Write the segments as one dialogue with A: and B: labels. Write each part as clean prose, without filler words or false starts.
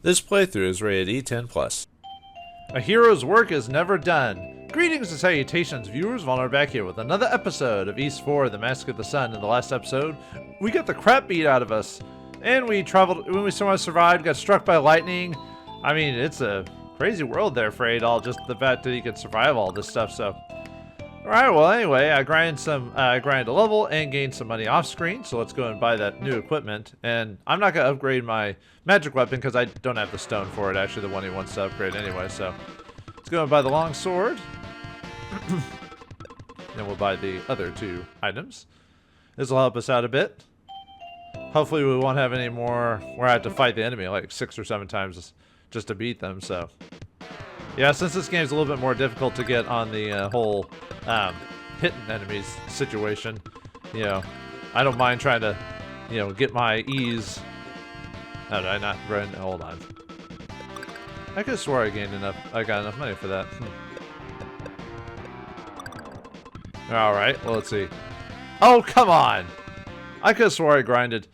A: This playthrough is rated E10+.
B: A hero's work is never done. Greetings and salutations, viewers. Vauldemare back here with another episode of Ys 4, The Mask of the Sun. In the last episode, we got the crap beat out of us. And we traveled, when we somehow survived, got struck by lightning. I mean, it's a crazy world there for Adol, just the fact that he could survive all this stuff, so. Alright, well anyway, I grind a level and gain some money off screen, so let's go and buy that new equipment. And I'm not gonna upgrade my magic weapon because I don't have the stone for it, actually the one he wants to upgrade anyway, so. Let's go and buy the long sword. Then we'll buy the other two items. This will help us out a bit. Hopefully we won't have any more where I have to fight the enemy like 6 or 7 times just to beat them, so. Yeah, since this game's a little bit more difficult to get on the whole hitting enemies situation, you know, I don't mind trying to, you know, get my ease. Oh, did I not run? Hold on. I could have swore I got enough money for that. Alright, well, let's see. Oh, come on! I could have swore I grinded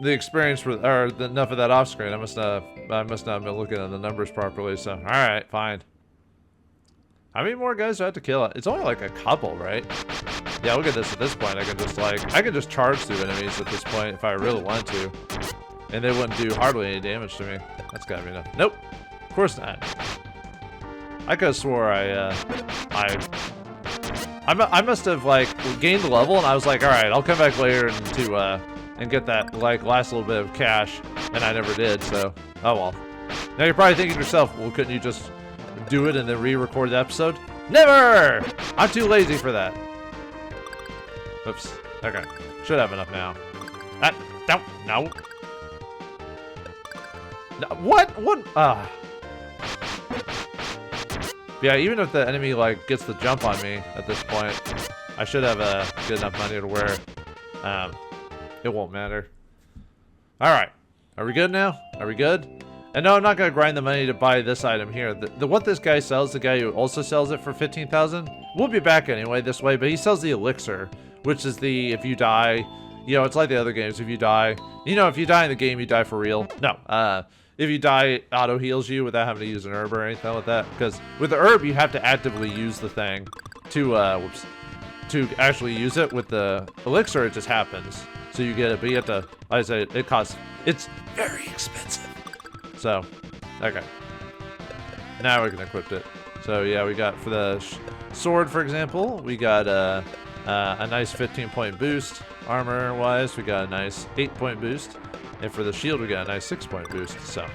B: the experience for, or enough of that off screen. I must not have been looking at the numbers properly, so alright, fine. How many more guys do I have to kill? It's only like a couple, right? Yeah, look at this. At this point, I can just charge through enemies at this point if I really wanted to. And they wouldn't do hardly any damage to me. That's gotta be enough. Nope. Of course not. I could have swore I must have like gained the level and I was like, alright, I'll come back later and get that like last little bit of cash, and I never did, so oh well. Now you're probably thinking to yourself, well, couldn't you just do it and then re-record the episode? Never! I'm too lazy for that. Oops. Okay. Should have enough now. No. What? Yeah, even if the enemy like gets the jump on me at this point, I should have good enough money to where it won't matter. Alright. Are we good now? Are we good? And no, I'm not going to grind the money to buy this item here. What this guy sells, the guy who also sells it for 15,000, we'll be back anyway this way, but he sells the elixir, which is the, if you die, you know, it's like the other games. If you die, you know, if you die in the game, you die for real. No, if you die, it auto heals you without having to use an herb or anything like that. Because with the herb, you have to actively use the thing to actually use it. With the elixir, it just happens. So you get it, but you have to, like I say, it's very expensive. So, okay. Now we can equip it. So yeah, we got for the sword, for example, we got a nice 15-point boost. Armor-wise, we got a nice 8-point boost. And for the shield, we got a nice 6-point boost. So,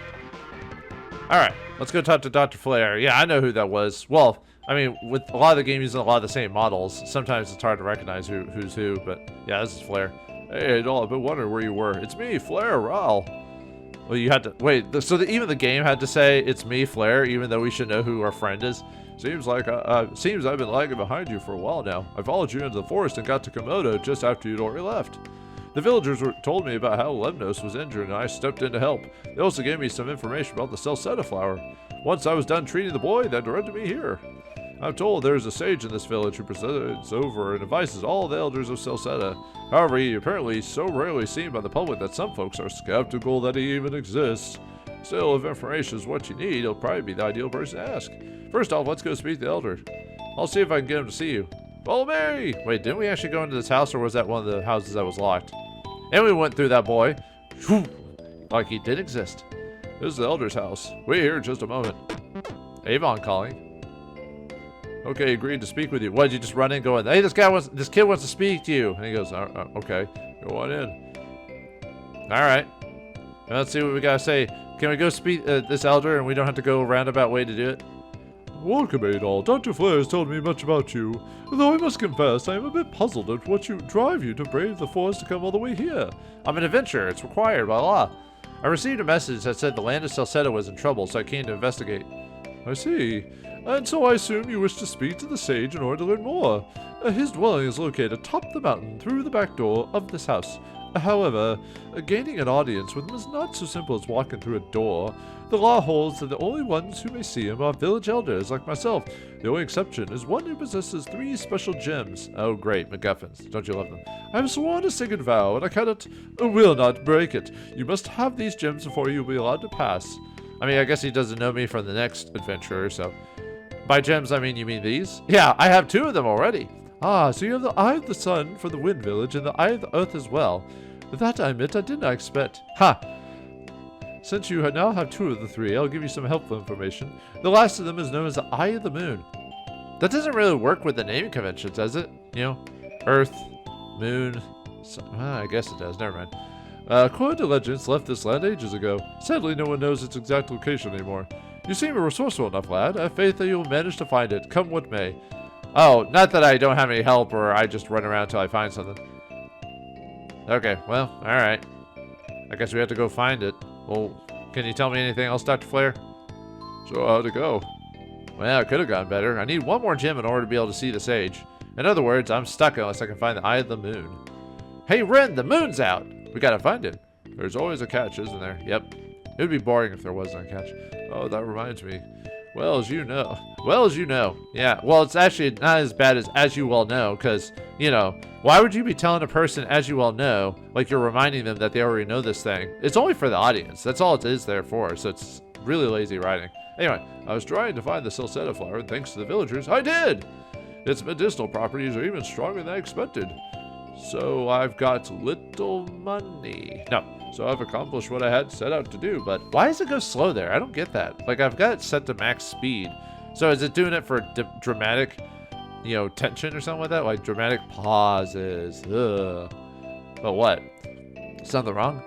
B: alright, let's go talk to Dr. Flare. Yeah, I know who that was. Well, I mean, with a lot of the games using a lot of the same models, sometimes it's hard to recognize who's who, but yeah, this is Flare. Hey, Adol, I've been wondering where you were. It's me, Flare, Ral. Well, you had to wait. Even the game had to say it's me, Flare, even though we should know who our friend is. Seems I've been lagging behind you for a while now. I followed you into the forest and got to Komodo just after you'd already left. The villagers told me about how Lemnos was injured, and I stepped in to help. They also gave me some information about the Celceta flower. Once I was done treating the boy, they directed me here. I'm told there's a sage in this village who presides over and advises all the elders of Celceta. However, he apparently is so rarely seen by the public that some folks are skeptical that he even exists. Still, if information is what you need, he'll probably be the ideal person to ask. First off, let's go speak to the elder. I'll see if I can get him to see you. Vauldemare! Wait, didn't we actually go into this house, or was that one of the houses that was locked? And we went through that boy. Whew, like he did exist. This is the elder's house. Wait here in just a moment. Avon calling. Okay, agreed to speak with you. What, did you just run in going, hey, this kid wants to speak to you. And he goes, okay, go on in. Alright. Let's see what we gotta say. Can we go speak this elder and we don't have to go a roundabout way to do it?
C: Welcome, Adol. Dr. Flare has told me much about you, though I must confess I am a bit puzzled at what drive you to brave the forest to come all the way here.
B: I'm an adventurer. It's required by law. I received a message that said the land of Celceta was in trouble, so I came to investigate.
C: I see. And so I assume you wish to speak to the sage in order to learn more. His dwelling is located atop the mountain through the back door of this house. However, gaining an audience with him is not so simple as walking through a door. The law holds that the only ones who may see him are village elders like myself. The only exception is one who possesses 3 special gems. Oh great, MacGuffins. Don't you love them? I have sworn a sacred vow, and I cannot, will not break it. You must have these gems before you will be allowed to pass. I mean, I guess he doesn't know me from the next adventurer, so... By gems, I mean you mean these? Yeah, I have 2 of them already. Ah, so you have the Eye of the Sun for the Wind Village and the Eye of the Earth as well. That, I admit, I did not expect. Ha! Since you now have 2 of the 3, I'll give you some helpful information. The last of them is known as the Eye of the Moon. That doesn't really work with the naming convention, does it? You know, Earth, Moon... I guess it does, never mind. According to legends, left this land ages ago. Sadly, no one knows its exact location anymore. You seem resourceful enough, lad. I have faith that you will manage to find it, come what may. Oh, not that I don't have any help or I just run around until I find something. Okay, well, alright. I guess we have to go find it. Well, can you tell me anything else, Dr. Flare?
B: So how'd it go?
C: Well, it could have gone better. I need 1 more gem in order to be able to see the sage. In other words, I'm stuck unless I can find the Eye of the Moon. Hey, Ren, the moon's out! We gotta find it.
B: There's always a catch, isn't there?
C: Yep. It would be boring if there wasn't a catch.
B: Oh, that reminds me.
C: Well, as you know. Well, as you know. Yeah, well, it's actually not as bad as you well know, because, you know, why would you be telling a person as you well know, like you're reminding them that they already know this thing? It's only for the audience. That's all it is there for, so it's really lazy writing. Anyway,
B: I was trying to find the Celceta flower, and thanks to the villagers, I did!
C: Its medicinal properties are even stronger than I expected. So I've got little money. No, so I've accomplished what I had set out to do, but why does it go slow there? I don't get that. Like, I've got it set to max speed. So is it doing it for dramatic, you know, tension or something like that? Like dramatic pauses. Ugh. But what? Something wrong?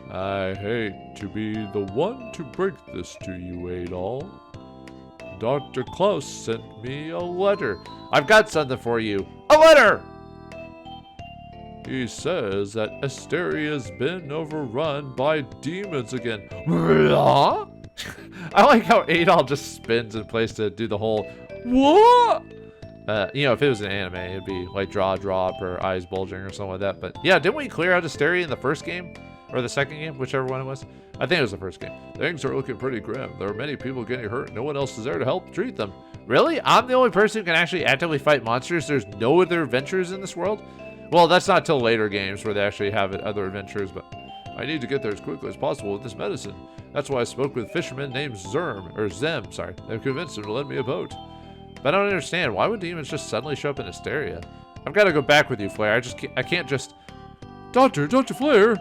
B: I hate to be the one to break this to you, Adol. Dr. Klaus sent me a letter.
C: I've got something for you. A letter!
B: He says that Asteria's been overrun by demons again.
C: I like how Adol just spins in place to do the whole what? You know, if it was an anime, it'd be like draw, drop, or eyes bulging or something like that. But yeah, didn't we clear out Asteria in the first game? Or the second game, whichever one it was? I think it was the first game.
B: Things are looking pretty grim. There are many people getting hurt. No one else is there to help treat them.
C: Really? I'm the only person who can actually actively fight monsters? There's no other adventures in this world? Well, that's not till later games where they actually have other adventures, but
B: I need to get there as quickly as possible with this medicine. That's why I spoke with a fisherman named Zem, sorry. I've convinced him to lend me a boat.
C: But I don't understand. Why would demons just suddenly show up in Asteria? I've got to go back with you, Flare. I can't just...
B: Dr. Flare!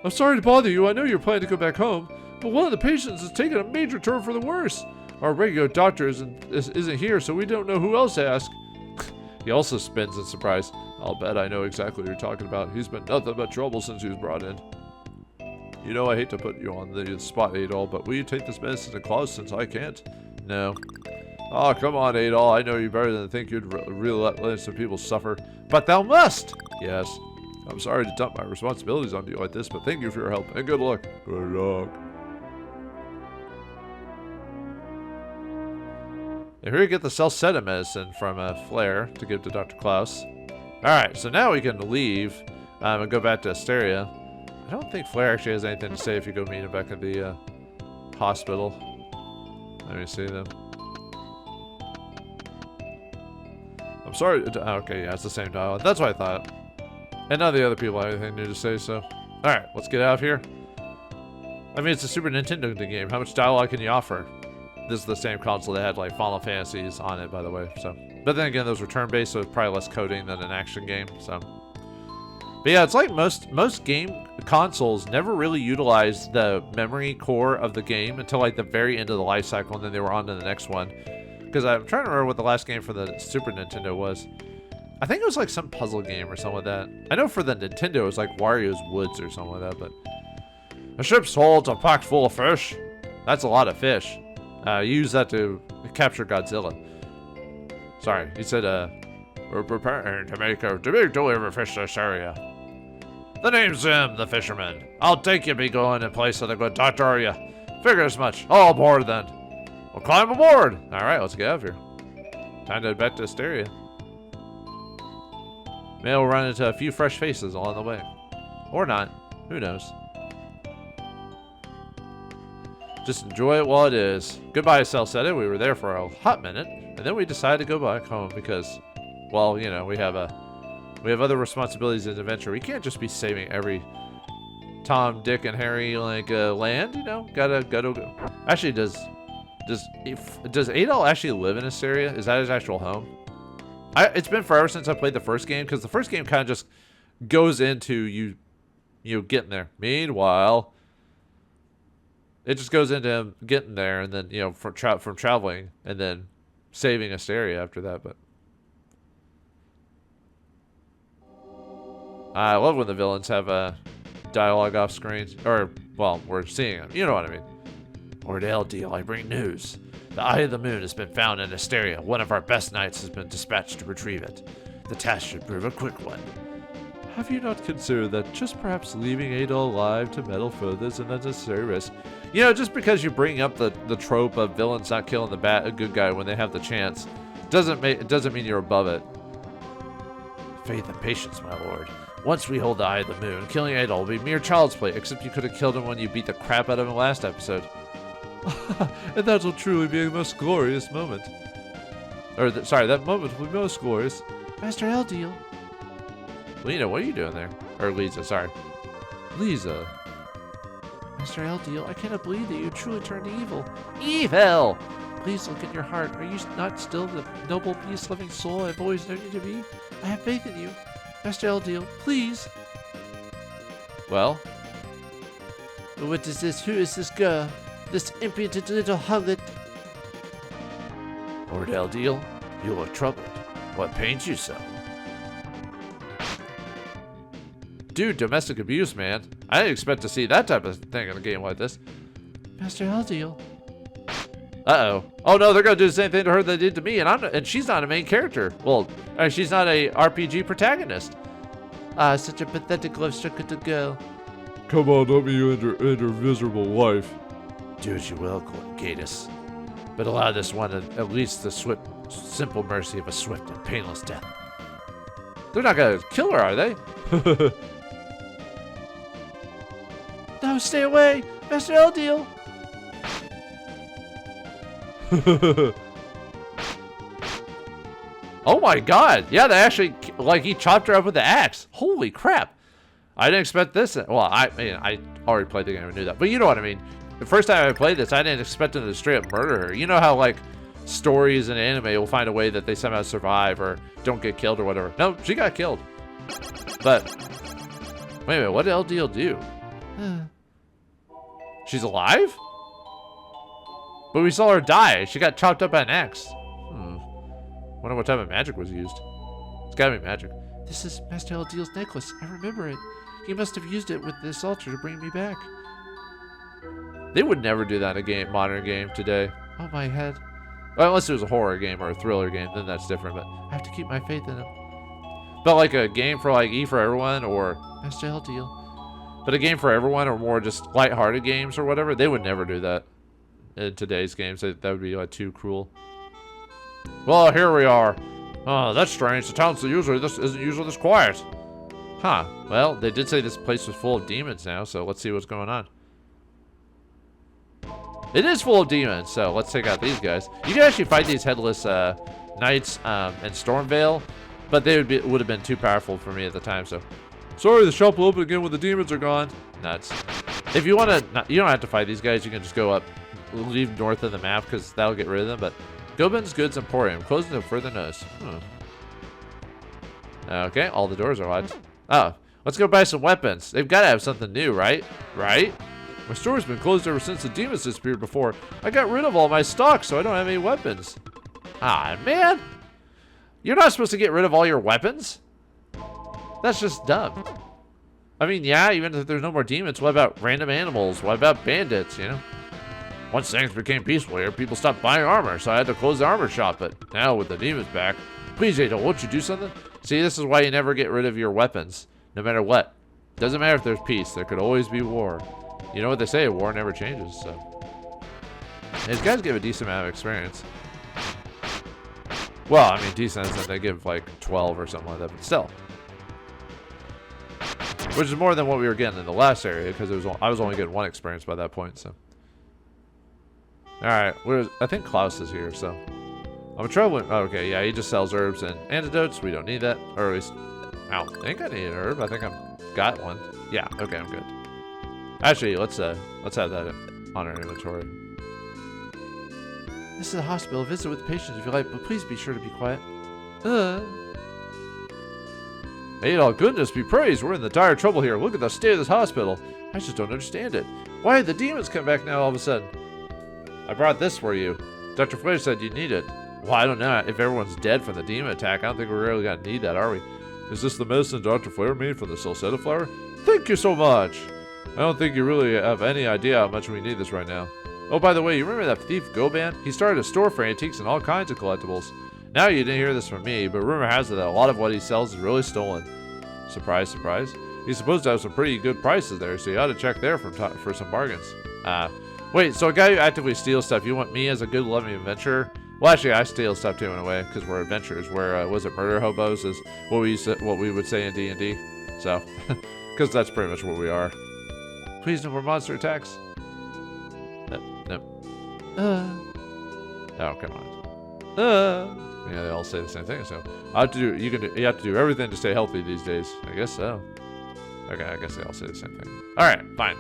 B: I'm sorry to bother you. I know you're planning to go back home, but one of the patients has taken a major turn for the worse. Our regular doctor isn't here, so we don't know who else to ask.
C: He also spins in surprise.
B: I'll bet I know exactly what you're talking about. He's been nothing but trouble since he was brought in. You know I hate to put you on the spot, Adol, but will you take this medicine to Klaus since I can't?
C: No.
B: Oh, come on, Adol. I know you better than to think you'd really let some people suffer.
C: But thou must!
B: Yes. I'm sorry to dump my responsibilities on you like this, but thank you for your help, and good luck.
C: Good luck. Here we get the Celceta medicine from Flare to give to Dr. Klaus. Alright, so now we can leave and go back to Asteria. I don't think Flare actually has anything to say if you go meet him back at the hospital. Let me see them. I'm sorry. Okay, yeah, it's the same dialogue. That's what I thought. And none of the other people have anything new to say, so. Alright, let's get out of here. I mean, it's a Super Nintendo game. How much dialogue can you offer? This is the same console that had like Final Fantasies on it, by the way. So, but then again, those were turn-based, so it's probably less coding than an action game. So, but yeah, it's like most game consoles never really utilized the memory core of the game until like the very end of the life cycle, and then they were on to the next one. Because I'm trying to remember what the last game for the Super Nintendo was. I think it was like some puzzle game or something like that. I know for the Nintendo it was like Wario's Woods or something like that. But a ship's holds are packed full of fish. That's a lot of fish. Use that to capture Godzilla. Sorry, he said, we're preparing to make a big delivery fish to this area. The name's Zim, the fisherman. I'll take you be going in place of the good doctor, are you? Figure as much. All aboard then. We'll climb aboard. All right, let's get out of here. Time to head back to Asteria.
B: Maybe we'll run into a few fresh faces along the way. Or not. Who knows? Just enjoy it while it is. Goodbye, Celceta. We were there for a hot minute, and then we decided to go back home because, well, you know, we have other responsibilities in adventure. We can't just be saving every Tom, Dick, and Harry like land. You know, gotta go. Actually, does Adol actually live in Assyria? Is that his actual home? It's been forever since I played the first game because the first game kind of just goes into you getting there. Meanwhile, it just goes into him getting there, and then, you know, from traveling, and then saving Asteria after that. But I love when the villains have a dialogue off screen, or, well, we're seeing them. You know what I mean? Ordale deal, I bring news. The Eye of the Moon has been found in Asteria. One of our best knights has been dispatched to retrieve it. The task should prove a quick one.
C: Have you not considered that just perhaps leaving Adol alive to meddle further is an unnecessary risk?
B: You know, just because you bring up the trope of villains not killing a good guy when they have the chance, doesn't mean you're above it. Faith and patience, my lord. Once we hold the Eye of the Moon, killing Adol will be mere child's play, except you could have killed him when you beat the crap out of him last episode.
C: And that will truly be a most glorious moment.
B: That moment will be most glorious.
C: Master Eldeal.
B: Lena, what are you doing there? Or Lisa, sorry.
C: Lisa.
D: Master Eldeal, I cannot believe that you truly turned evil.
B: Evil!
D: Please look in your heart. Are you not still the noble, peace-loving soul I've always known you to be? I have faith in you. Master Eldeal, please.
B: Well?
D: What is this? Who is this girl? This impudent little harlot?
B: Lord Eldeal, you look troubled. What pains you so? Dude, domestic abuse, man. I didn't expect to see that type of thing in a game like this.
D: Master Eldeal.
B: Uh-oh. Oh no, they're gonna do the same thing to her they did to me, and she's not a main character. Well, she's not a RPG protagonist.
D: Ah, such a pathetic love-struck little girl.
C: Come on, let me end her miserable life.
B: Do as you will, Gatus. But allow this one at least the simple mercy of a swift and painless death. They're not gonna kill her, are they?
D: No, stay away! Master Eldeal!
B: Oh my god! Yeah, they actually, like, he chopped her up with the axe. Holy crap! I didn't expect this. Well, I mean, I already played the game and knew that. But you know what I mean. The first time I played this, I didn't expect them to straight up murder her. You know how, like, stories in anime will find a way that they somehow survive or don't get killed or whatever. No, she got killed. But, wait a minute, what did Eldeal do? She's alive? But we saw her die. She got chopped up by an axe. Wonder what type of magic was used. It's gotta be magic.
D: This is Master Eldeal's necklace. I remember it. He must have used it with this altar to bring me back.
B: They would never do that in a modern game today.
D: Oh, my head.
B: Well, unless it was a horror game or a thriller game, then that's different. But
D: I have to keep my faith in him.
B: But like a game for like E for everyone or
D: Master Eldeal.
B: But a game for everyone or more just lighthearted games or whatever, they would never do that in today's games. That would be like too cruel. Well, here we are. Oh, that's strange. The town isn't usually this quiet. Huh. Well, they did say this place was full of demons now, so let's see what's going on. It is full of demons, so let's take out these guys. You can actually fight these headless knights in Stormvale, but they would have been too powerful for me at the time. So,
C: sorry, the shop will open again when the demons are gone.
B: Nuts. If you want to, you don't have to fight these guys. You can just go up, leave north of the map because that'll get rid of them. But Gobin's Goods Emporium closed until further notice. Okay, all the doors are locked. Oh, let's go buy some weapons. They've got to have something new, right? Right?
C: My store's been closed ever since the demons disappeared before. I got rid of all my stock, so I don't have any weapons.
B: Ah, man. You're not supposed to get rid of all your weapons? That's just dumb. I mean, yeah, even if there's no more demons, what about random animals? What about bandits, you know? Once things became peaceful here, people stopped buying armor, so I had to close the armor shop. But now with the demons back, please, Adol, won't you do something? See, this is why you never get rid of your weapons, no matter what. Doesn't matter if there's peace, there could always be war. You know what they say, war never changes, so. These guys give a decent amount of experience. Well, I mean, decent in that they give like 12 or something like that, but still. which is more than what we were getting in the last area because I was only getting 1 experience by that point. So, all right, I think Klaus is here, so I'm traveling. Oh, okay, yeah, he just sells herbs and antidotes. We don't need that, or at least I don't think I need an herb. I think I've got one. Yeah, okay, I'm good. Actually, let's have that on our inventory.
D: This is a hospital. Visit with patients if you like, but please be sure to be quiet.
B: Adol, goodness be praised. We're in the dire trouble here. Look at the state of this hospital. I just don't understand it. Why did the demons come back now all of a sudden? I brought this for you. Dr. Flair said you need it. Well, I don't know. If everyone's dead from the demon attack, I don't think we're really going to need that, are we? Is this the medicine Dr. Flair made from the Celceta flower? Thank you so much. I don't think you really have any idea how much we need this right now. Oh, by the way, you remember that thief Goban? He started a store for antiques and all kinds of collectibles. Now you didn't hear this from me, but rumor has it that a lot of what he sells is really stolen. Surprise, surprise. He's supposed to have some pretty good prices there, so you ought to check there for some bargains. Wait, so a guy who actively steals stuff, you want me as a good loving adventurer? Well, actually, I steal stuff too in a way, because we're adventurers. Where was it murder hobos is what we would say in D&D. So, because that's pretty much what we are. Please, no more monster attacks. No. Oh, come on. Yeah, they all say the same thing. So you have to do everything to stay healthy these days. I guess so. Okay, I guess they all say the same thing. All right, fine.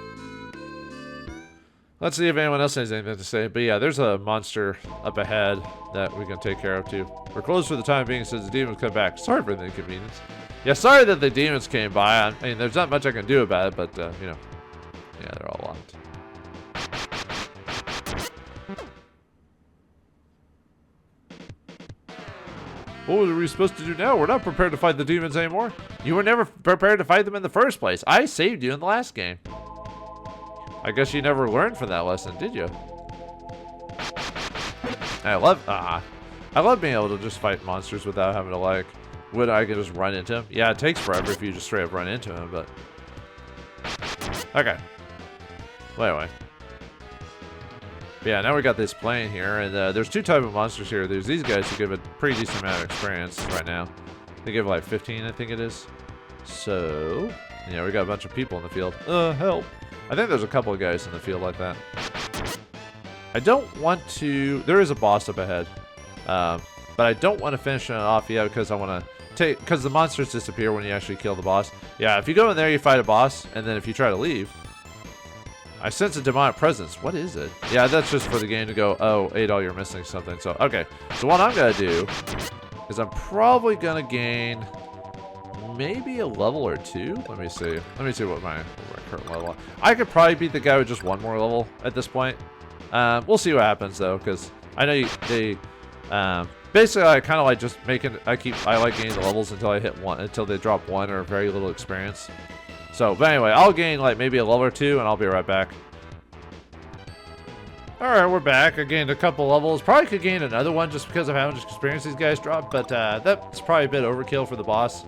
B: Let's see if anyone else has anything to say. But yeah, there's a monster up ahead that we can take care of too. We're closed for the time being since the demons come back. Sorry for the inconvenience. Yeah, sorry that the demons came by. I mean, there's not much I can do about it, but you know, yeah, they're all locked. What are we supposed to do now? We're not prepared to fight the demons anymore. You were never prepared to fight them in the first place. I saved you in the last game. I guess you never learned from that lesson, did you? I love being able to just fight monsters without having to I can just run into them. Yeah, it takes forever if you just straight up run into them, but okay. Well, anyway. Yeah, now we got this plane here, and there's 2 types of monsters here. There's these guys who give a pretty decent amount of experience right now. They give like 15, I think it is. So, yeah, we got a bunch of people in the field. Help. I think there's a couple of guys in the field like that. I don't want to... There is a boss up ahead. But I don't want to finish it off yet because I want to because the monsters disappear when you actually kill the boss. Yeah, if you go in there, you fight a boss, and then if you try to leave... I sense a demonic presence. What is it? Yeah, that's just for the game to go, oh, Adol, you're missing something. So, okay. So what I'm going to do is I'm probably going to gain maybe a level or 2. Let me see. Let me see what my current level is. I could probably beat the guy with just 1 more level at this point. We'll see what happens, though, because I know basically, I kind of like just making, I like gaining the levels until I hit 1, until they drop 1 or very little experience. So, but anyway, I'll gain like maybe a level or 2, and I'll be right back. Alright, we're back. I gained a couple levels. Probably could gain another one just because of how much experience these guys drop, but that's probably a bit overkill for the boss.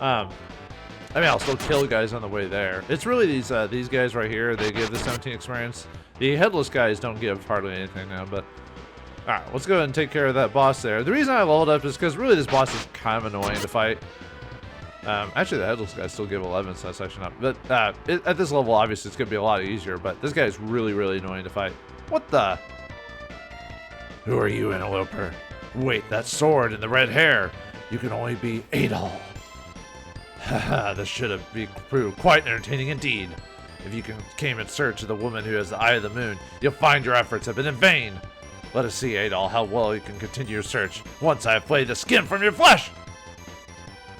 B: I mean, I'll still kill guys on the way there. It's really these guys right here. They give the 17 experience. The headless guys don't give hardly anything now, but... Alright, let's go ahead and take care of that boss there. The reason I leveled up is because really this boss is kind of annoying to fight. Actually, the headless guys still give 11, so that's actually not... But at this level, obviously, it's going to be a lot easier, but this guy is really, really annoying to fight. What the? Who are you, interloper? Wait, that sword and the red hair. You can only be Adol. Haha, this should have proved quite entertaining indeed. If you came in search of the woman who has the eye of the moon, you'll find your efforts have been in vain. Let us see, Adol, how well you can continue your search once I have played the skin from your flesh.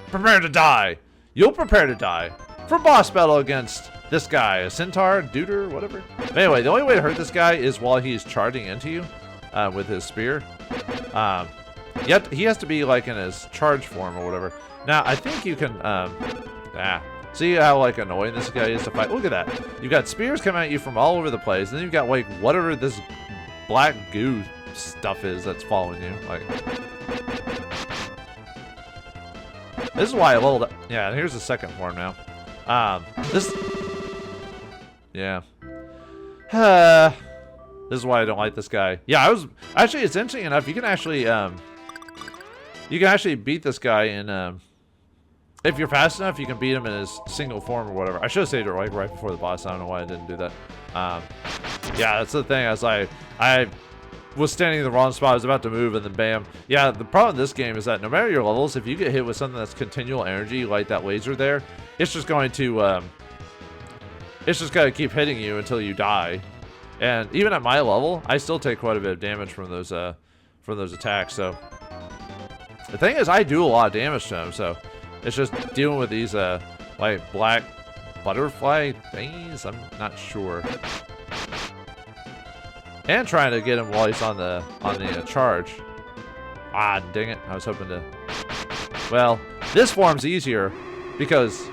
B: Prepare to die. You'll prepare to die. For boss battle against this guy, a centaur, duder, whatever. But anyway, the only way to hurt this guy is while he's charging into you with his spear. Yet he has to be like in his charge form or whatever. Now, I think you can, see how like annoying this guy is to fight? Look at that. You've got spears coming at you from all over the place. And then you've got like whatever this black goo stuff is that's following you. Like, this is why I leveled up. Yeah, here's the second form now. Yeah. This is why I don't like this guy. Yeah, actually, it's interesting enough. You can actually beat this guy in if you're fast enough, you can beat him in his single form or whatever. I should have saved it like right before the boss. I don't know why I didn't do that. Yeah, that's the thing. As I was standing in the wrong spot, I was about to move, and then bam. Yeah, the problem in this game is that no matter your levels, if you get hit with something that's continual energy, like that laser there, it's just going to keep hitting you until you die. And even at my level, I still take quite a bit of damage from those attacks. So the thing is, I do a lot of damage to them. So it's just dealing with these like black butterfly thingies. I'm not sure. And trying to get him while he's on the charge. Ah, dang it! I was hoping to. Well, this form's easier because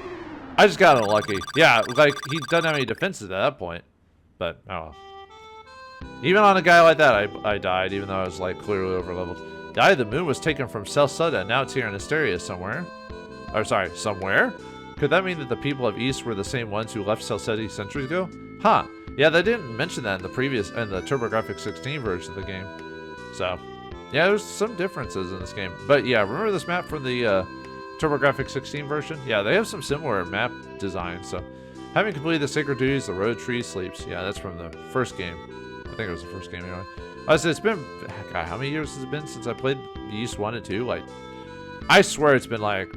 B: I just got unlucky. Yeah, like he doesn't have any defenses at that point. But oh well. Even on a guy like that, I died, even though I was like clearly overleveled. The Eye of the Moon was taken from Celceta, and now it's here in Asteria somewhere. Or sorry, somewhere? Could that mean that the people of East were the same ones who left Celceta centuries ago? Huh. Yeah, they didn't mention that in the TurboGrafx 16 version of the game. So, yeah, there's some differences in this game. But yeah, remember this map from the TurboGrafx 16 version? Yeah, they have some similar map designs. So, having completed the sacred duties, the road tree sleeps. Yeah, that's from the first game. I think it was the first game anyway. I said it's been, God, how many years has it been since I played Ys 1 and 2? Like, I swear it's been like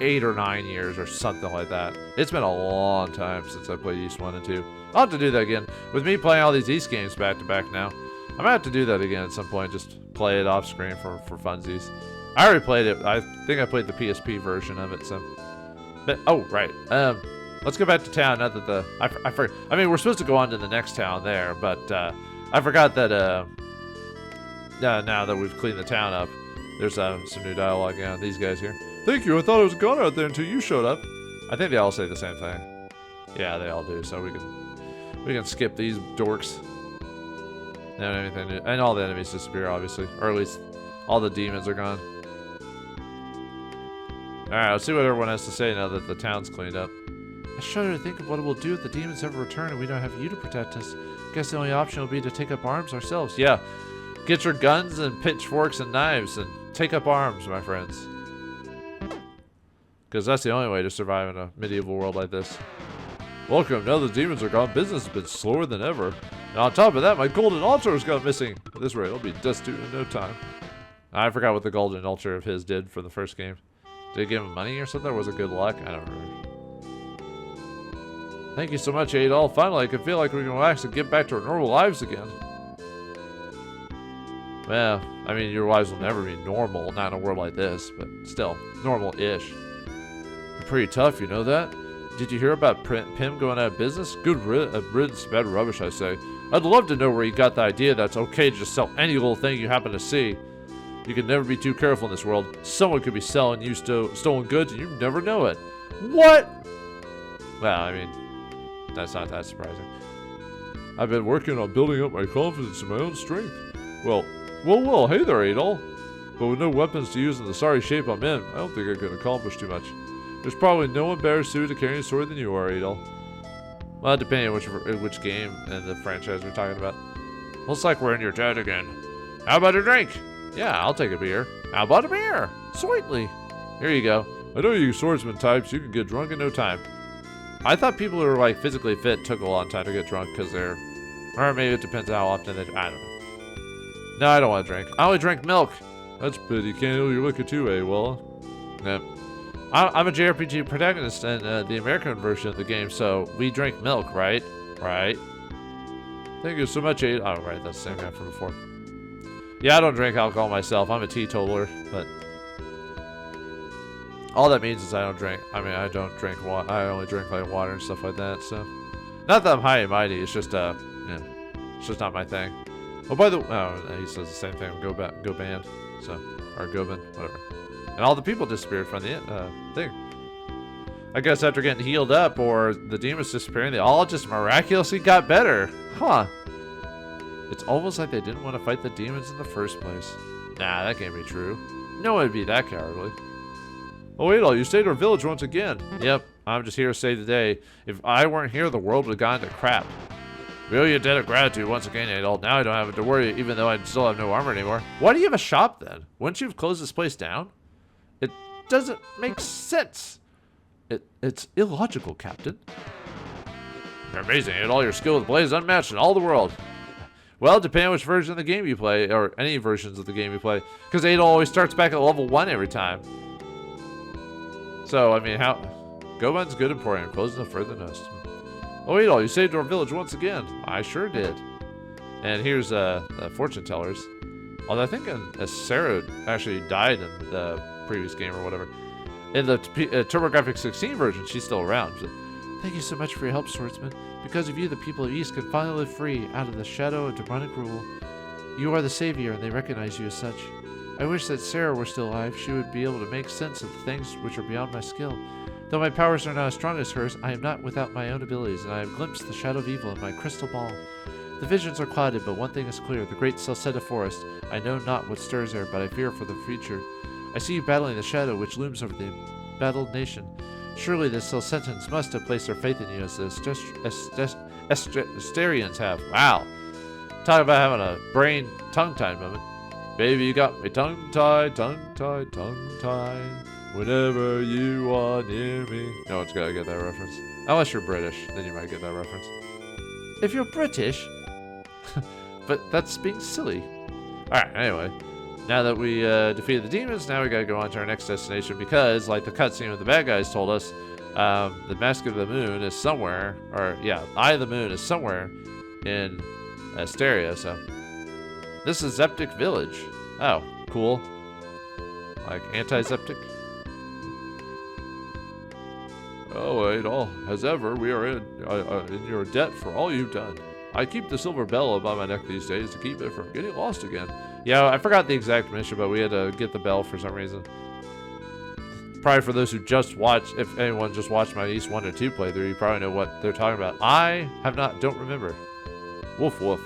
B: 8 or 9 years or something like that. It's been a long time since I played Ys 1 and 2. I'll have to do that again. With me playing all these Ys games back to back now, I might have to do that again at some point. Just play it off screen for funsies. I already played it. I think I played the PSP version of it. So, but oh right. Let's go back to town now that I mean, we're supposed to go on to the next town there, but I forgot that now that we've cleaned the town up, there's some new dialogue on these guys here.
C: Thank you. I thought I was gone out there until you showed up.
B: I think they all say the same thing. Yeah, they all do. So we can skip these dorks. And anything, and all the enemies disappear, obviously, or at least all the demons are gone. All right, let's see what everyone has to say now that the town's cleaned up.
D: I shudder to think of what it will do if the demons ever return and we don't have you to protect us. Guess the only option will be to take up arms ourselves.
B: Yeah, get your guns and pitchforks and knives and take up arms, my friends. Because that's the only way to survive in a medieval world like this.
C: Welcome, now the demons are gone, business has been slower than ever. And on top of that, my golden altar has gone missing. At this rate, I'll be destitute in no time.
B: I forgot what the golden altar of his did for the first game. Did it give him money or something, or was it good luck? I don't remember.
C: Thank you so much, Adol. Finally, I can feel like we can relax and get back to our normal lives again.
B: Well, I mean, your lives will never be normal, not in a world like this, but still, normal-ish.
C: You're pretty tough, you know that? Did you hear about Pim going out of business? Good riddance to bad rubbish, I say. I'd love to know where you got the idea that it's okay to just sell any little thing you happen to see. You can never be too careful in this world. Someone could be selling you stolen goods and you never know it.
B: What? Well, I mean, that's not that surprising.
C: I've been working on building up my confidence in my own strength. Well, hey there, Adol. But with no weapons to use in the sorry shape I'm in, I don't think I can accomplish too much. There's probably no one better suited to carry a sword than you are, Adol.
B: Well, depending on which game and the franchise we're talking about. Looks like we're in your town again. How about a drink? Yeah, I'll take a beer. How about a beer? Sweetly. Here you go.
C: I know you swordsman types, you can get drunk in no time.
B: I thought people who were like physically fit took a long time to get drunk because they're, or maybe it depends on how often they. I don't know. No, I don't want to drink. I only drink milk.
C: That's pity. You can't handle your liquor too, eh? Well,
B: yep. I'm a JRPG protagonist in the American version of the game, so we drink milk, right? Right.
C: Thank you so much, Aid.
B: Oh, right. That's the same guy from before. Yeah, I don't drink alcohol myself. I'm a teetotaler, but all that means is I don't drink. I mean, I don't drink water. I only drink like water and stuff like that. So, not that I'm high and mighty. It's just yeah, it's just not my thing. Oh, by the way, oh, he says the same thing. Go band. So, or Gobin, whatever. And all the people disappeared from the thing. I guess after getting healed up or the demons disappearing, they all just miraculously got better. Huh. It's almost like they didn't want to fight the demons in the first place. Nah, that can't be true. No one would be that cowardly.
C: Oh, Adol, you stayed our village once again.
B: Yep, I'm just here to save the day. If I weren't here, the world would have gone to crap. We owe you a debt of gratitude once again, Adol. Now I don't have to worry, even though I still have no armor anymore. Why do you have a shop then? Wouldn't you have closed this place down? It doesn't make sense.
C: It's illogical, Captain. You're amazing. You had all your skill with blades unmatched in all the world. Well, depending on which version of the game you play, or any versions of the game you play, because Adol always starts back at level 1 every time. So, I mean, how... Goban's good Emporium, closed no further noticed. Oh, Adol, you saved our village once again. I sure did. And here's the fortune tellers. Although I think Sarah actually died in the previous game or whatever. In the TurboGrafx 16 version, she's still around.
D: Thank you so much for your help, swordsman. Because of you, the people of East can finally live free out of the shadow of demonic rule. You are the savior, and they recognize you as such. I wish that Sarah were still alive. She would be able to make sense of the things which are beyond my skill. Though my powers are not as strong as hers, I am not without my own abilities, and I have glimpsed the shadow of evil in my crystal ball. The visions are clouded, but one thing is clear. The great Celceta forest. I know not what stirs there, but I fear for the future. I see you battling the shadow which looms over the embattled nation. Surely the Celcetans must have placed their faith in you as the Asterians have. Wow. Talk about having a brain tongue-tied moment. Baby, you got me tongue-tied, tongue-tied, tongue-tied. Whenever you are near me. No one's gotta get that reference. Unless you're British, then you might get that reference. If you're British...
C: But that's being silly. Alright, anyway. Now that we defeated the demons, now we gotta go on to our next destination because, like the cutscene with the bad guys told us, the Mask of the Moon is somewhere, or yeah, Eye of the Moon is somewhere in Asteria, so. This is Zeptic Village. Oh, cool. Like anti-Zeptic. Oh, Adol, as ever, we are in your debt for all you've done. I keep the silver bell about my neck these days to keep it from getting lost again. Yeah, I forgot the exact mission, but we had to get the bell for some reason. Probably for those who just watched, if anyone just watched my East 1 or 2 playthrough, you probably know what they're talking about. I have not, don't remember. Woof woof.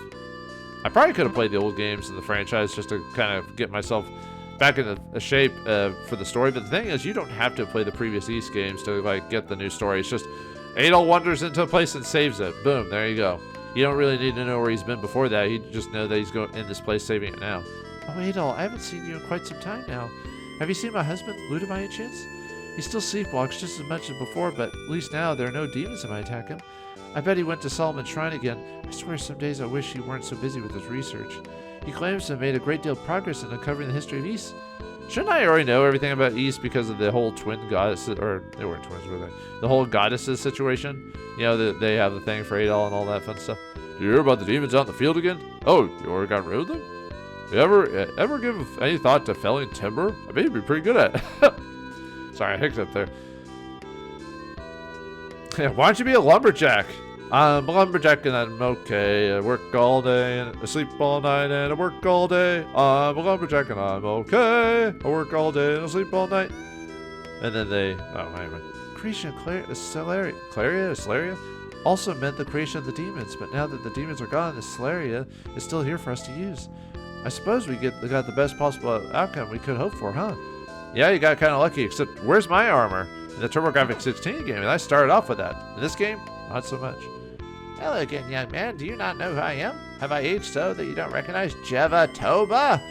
C: I probably could have played the old games in the franchise just to kind of get myself back in the shape for the story. But the thing is, you don't have to play the previous East games to like get the new story. It's just Adol wanders into a place and saves it. Boom, there you go. You don't really need to know where he's been before that. You just know that he's going in this place saving it now.
D: Oh, Adol, I haven't seen you in quite some time now. Have you seen my husband, Luda, by any chance? He still sleepwalks just as much as before, but at least now there are no demons that might attack him. I bet he went to Solomon's Shrine again. I swear some days I wish he weren't so busy with his research. He claims to have made a great deal of progress in uncovering the history of Ys. Shouldn't I already know everything about Ys because of the whole twin goddesses, or they weren't twins, were they? The whole goddesses situation. You know, they have the thing for Adol and all that fun stuff. Did you hear about the demons out in the field again? Oh, you already got rid of them? You ever give any thought to felling timber? I bet you'd be pretty good at it. Sorry, I hiccuped there. Yeah, why don't you be a lumberjack? I'm a lumberjack and I'm okay. I work all day and I sleep all night and I work all day. I'm a lumberjack and I'm okay. I work all day and I sleep all night. And then they... Oh, anyway. Creation of Celeria also meant the creation of the demons, but now that the demons are gone, the Celeria is still here for us to use. I suppose we got the best possible outcome we could hope for, huh?
C: Yeah, you got kind of lucky, except where's my armor? In the TurboGrafx 16 game, and I started off with that. In this game, not so much.
D: Hello again, young man. Do you not know who I am? Have I aged so that you don't recognize Jeva Toba?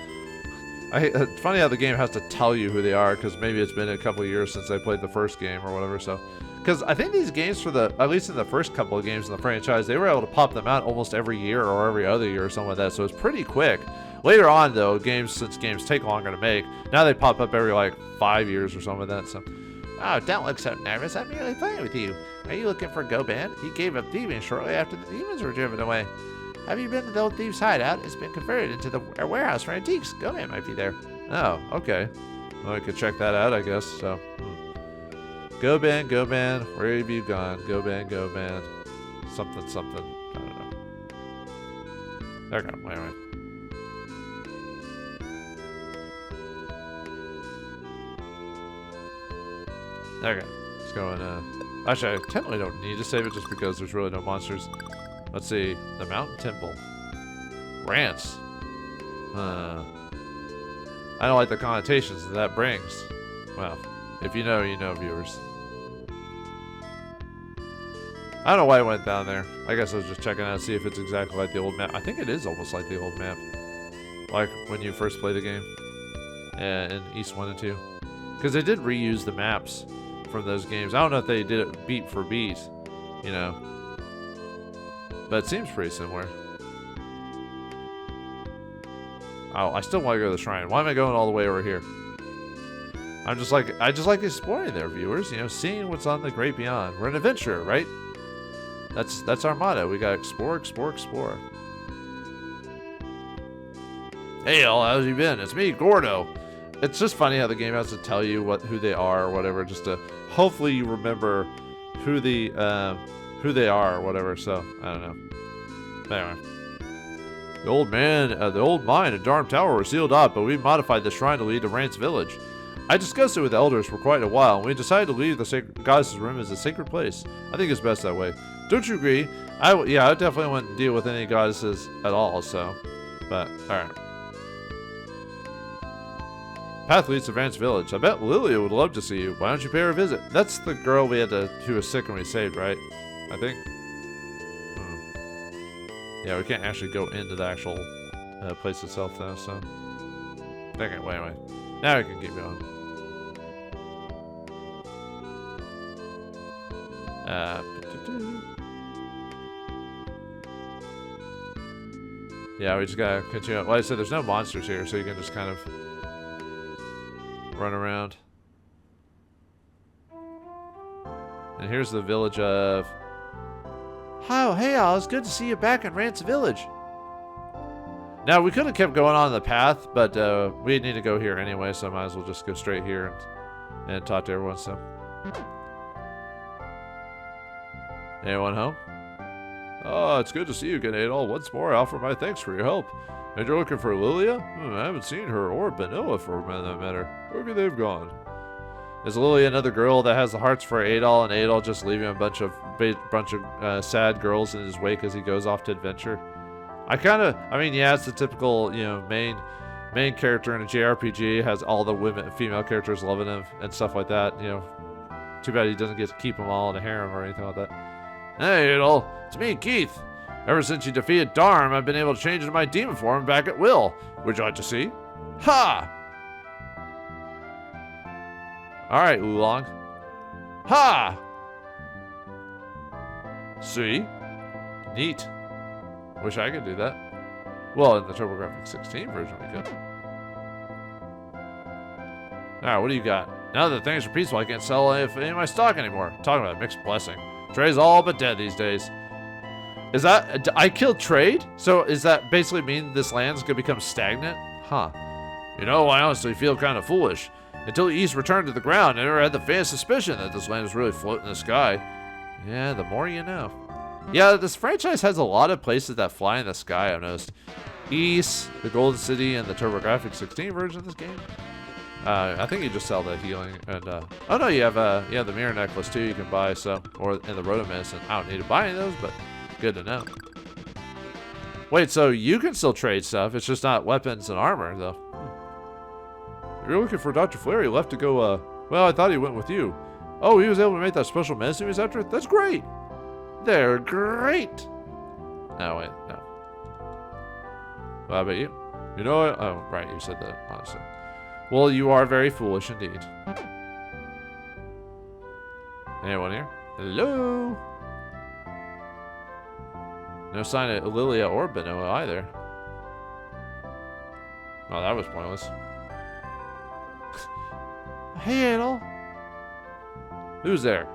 C: It's funny how the game has to tell you who they are, because maybe it's been a couple of years since I played the first game or whatever, so... Because I think these games at least in the first couple of games in the franchise, they were able to pop them out almost every year or every other year or something like that, so it's pretty quick. Later on, though, since games take longer to make, now they pop up every, 5 years or something like that, so...
D: Oh, don't look so nervous. I'm merely playing with you. Are you looking for Goban? He gave up thieving shortly after the demons were driven away. Have you been to the old thieves' hideout? It's been converted into a warehouse for antiques. Goban might be there.
C: Oh, okay. Well, I could check that out, I guess, so... Goban, where have you gone? Goban. Something. I don't know. There we go. Anyway. There we go. Let's go and, actually, I technically don't need to save it just because there's really no monsters. Let's see. The Mountain Temple. Rants. I don't like the connotations that brings. Well, if you know, you know, viewers. I don't know why I went down there. I guess I was just checking out to see if it's exactly like the old map. I think it is almost like the old map. Like when you first play the game. In East 1 and 2. Because they did reuse the maps
B: from those games. I don't know if they did it beat for beat, you know. But it seems pretty similar. Oh, I still want to go to the shrine. Why am I going all the way over here? I just like exploring there, viewers. You know, seeing what's on the great beyond. We're an adventurer, right? That's our motto. We gotta explore, explore, explore. Hey, all, how's you been? It's me, Gordo. It's just funny how the game has to tell you who they are or whatever, just to hopefully you remember who they are or whatever. So I don't know. Anyway. The old mine and Darm Tower were sealed up, but we modified the shrine to lead to Rance Village. I discussed it with the elders for quite a while, and we decided to leave the goddess's room as a sacred place. I think it's best that way. Don't you agree? I definitely wouldn't deal with any goddesses at all, so. But, alright. Path leads to Rance Village. I bet Lilia would love to see you. Why don't you pay her a visit? That's the girl who was sick and we saved, right? I think. Yeah, we can't actually go into the actual place itself, though, so. Okay, wait. Now we can keep going. Yeah, we just gotta continue. Like I said, there's no monsters here, so you can just kind of run around. And here's the village of...
D: Oh, hey all, it's good to see you back in Rance Village.
B: Now, we could have kept going on the path, but we need to go here anyway, so I might as well just go straight here and talk to everyone, so. Anyone home? Oh, it's good to see you again, Adol. Once more, I offer my thanks for your help. And you're looking for Lilia? I haven't seen her or Benoa for that matter. Where could they have gone? Is Lilia another girl that has the hearts for Adol, and Adol just leaving a bunch of sad girls in his wake as he goes off to adventure? I mean, yeah, it's the typical, you know, main character in a JRPG has all the female characters loving him and stuff like that. You know, too bad he doesn't get to keep them all in a harem or anything like that. Hey, Adol, it's me, Keith. Ever since you defeated Darm, I've been able to change into my demon form back at will. Would you like to see? Ha! All right, Oolong. Ha! See? Neat. Wish I could do that. Well, in the TurboGrafx 16 version, we could. Alright, what do you got? Now that things are peaceful, I can't sell any of my stock anymore. Talking about a mixed blessing. Trade's all but dead these days. Is that... I killed Trade? So, is that basically mean this land's gonna become stagnant? Huh. You know, I honestly feel kind of foolish. Until the East returned to the ground, I never had the faintest suspicion that this land was really floating in the sky. Yeah, the more you know. Yeah, this franchise has a lot of places that fly in the sky, I've noticed. East, the Golden City, and the TurboGrafx 16 version of this game. I think you just sell the healing, and, oh no, you have the mirror necklace too you can buy, so, and the roto medicine. I don't need to buy any of those, but good to know. Wait, so you can still trade stuff, it's just not weapons and armor, though. If you're looking for Dr. Flair, he left to go, well, I thought he went with you. Oh, he was able to make that special medicine he was after? That's great! They're great! No, wait, no. Well, how about you? You know what? Oh, right, you said that, honestly. Well, you are very foolish indeed. Anyone here? Hello? No sign of Lilia or Benoa either. Oh, that was pointless.
D: Hey, Adol.
B: Who's there?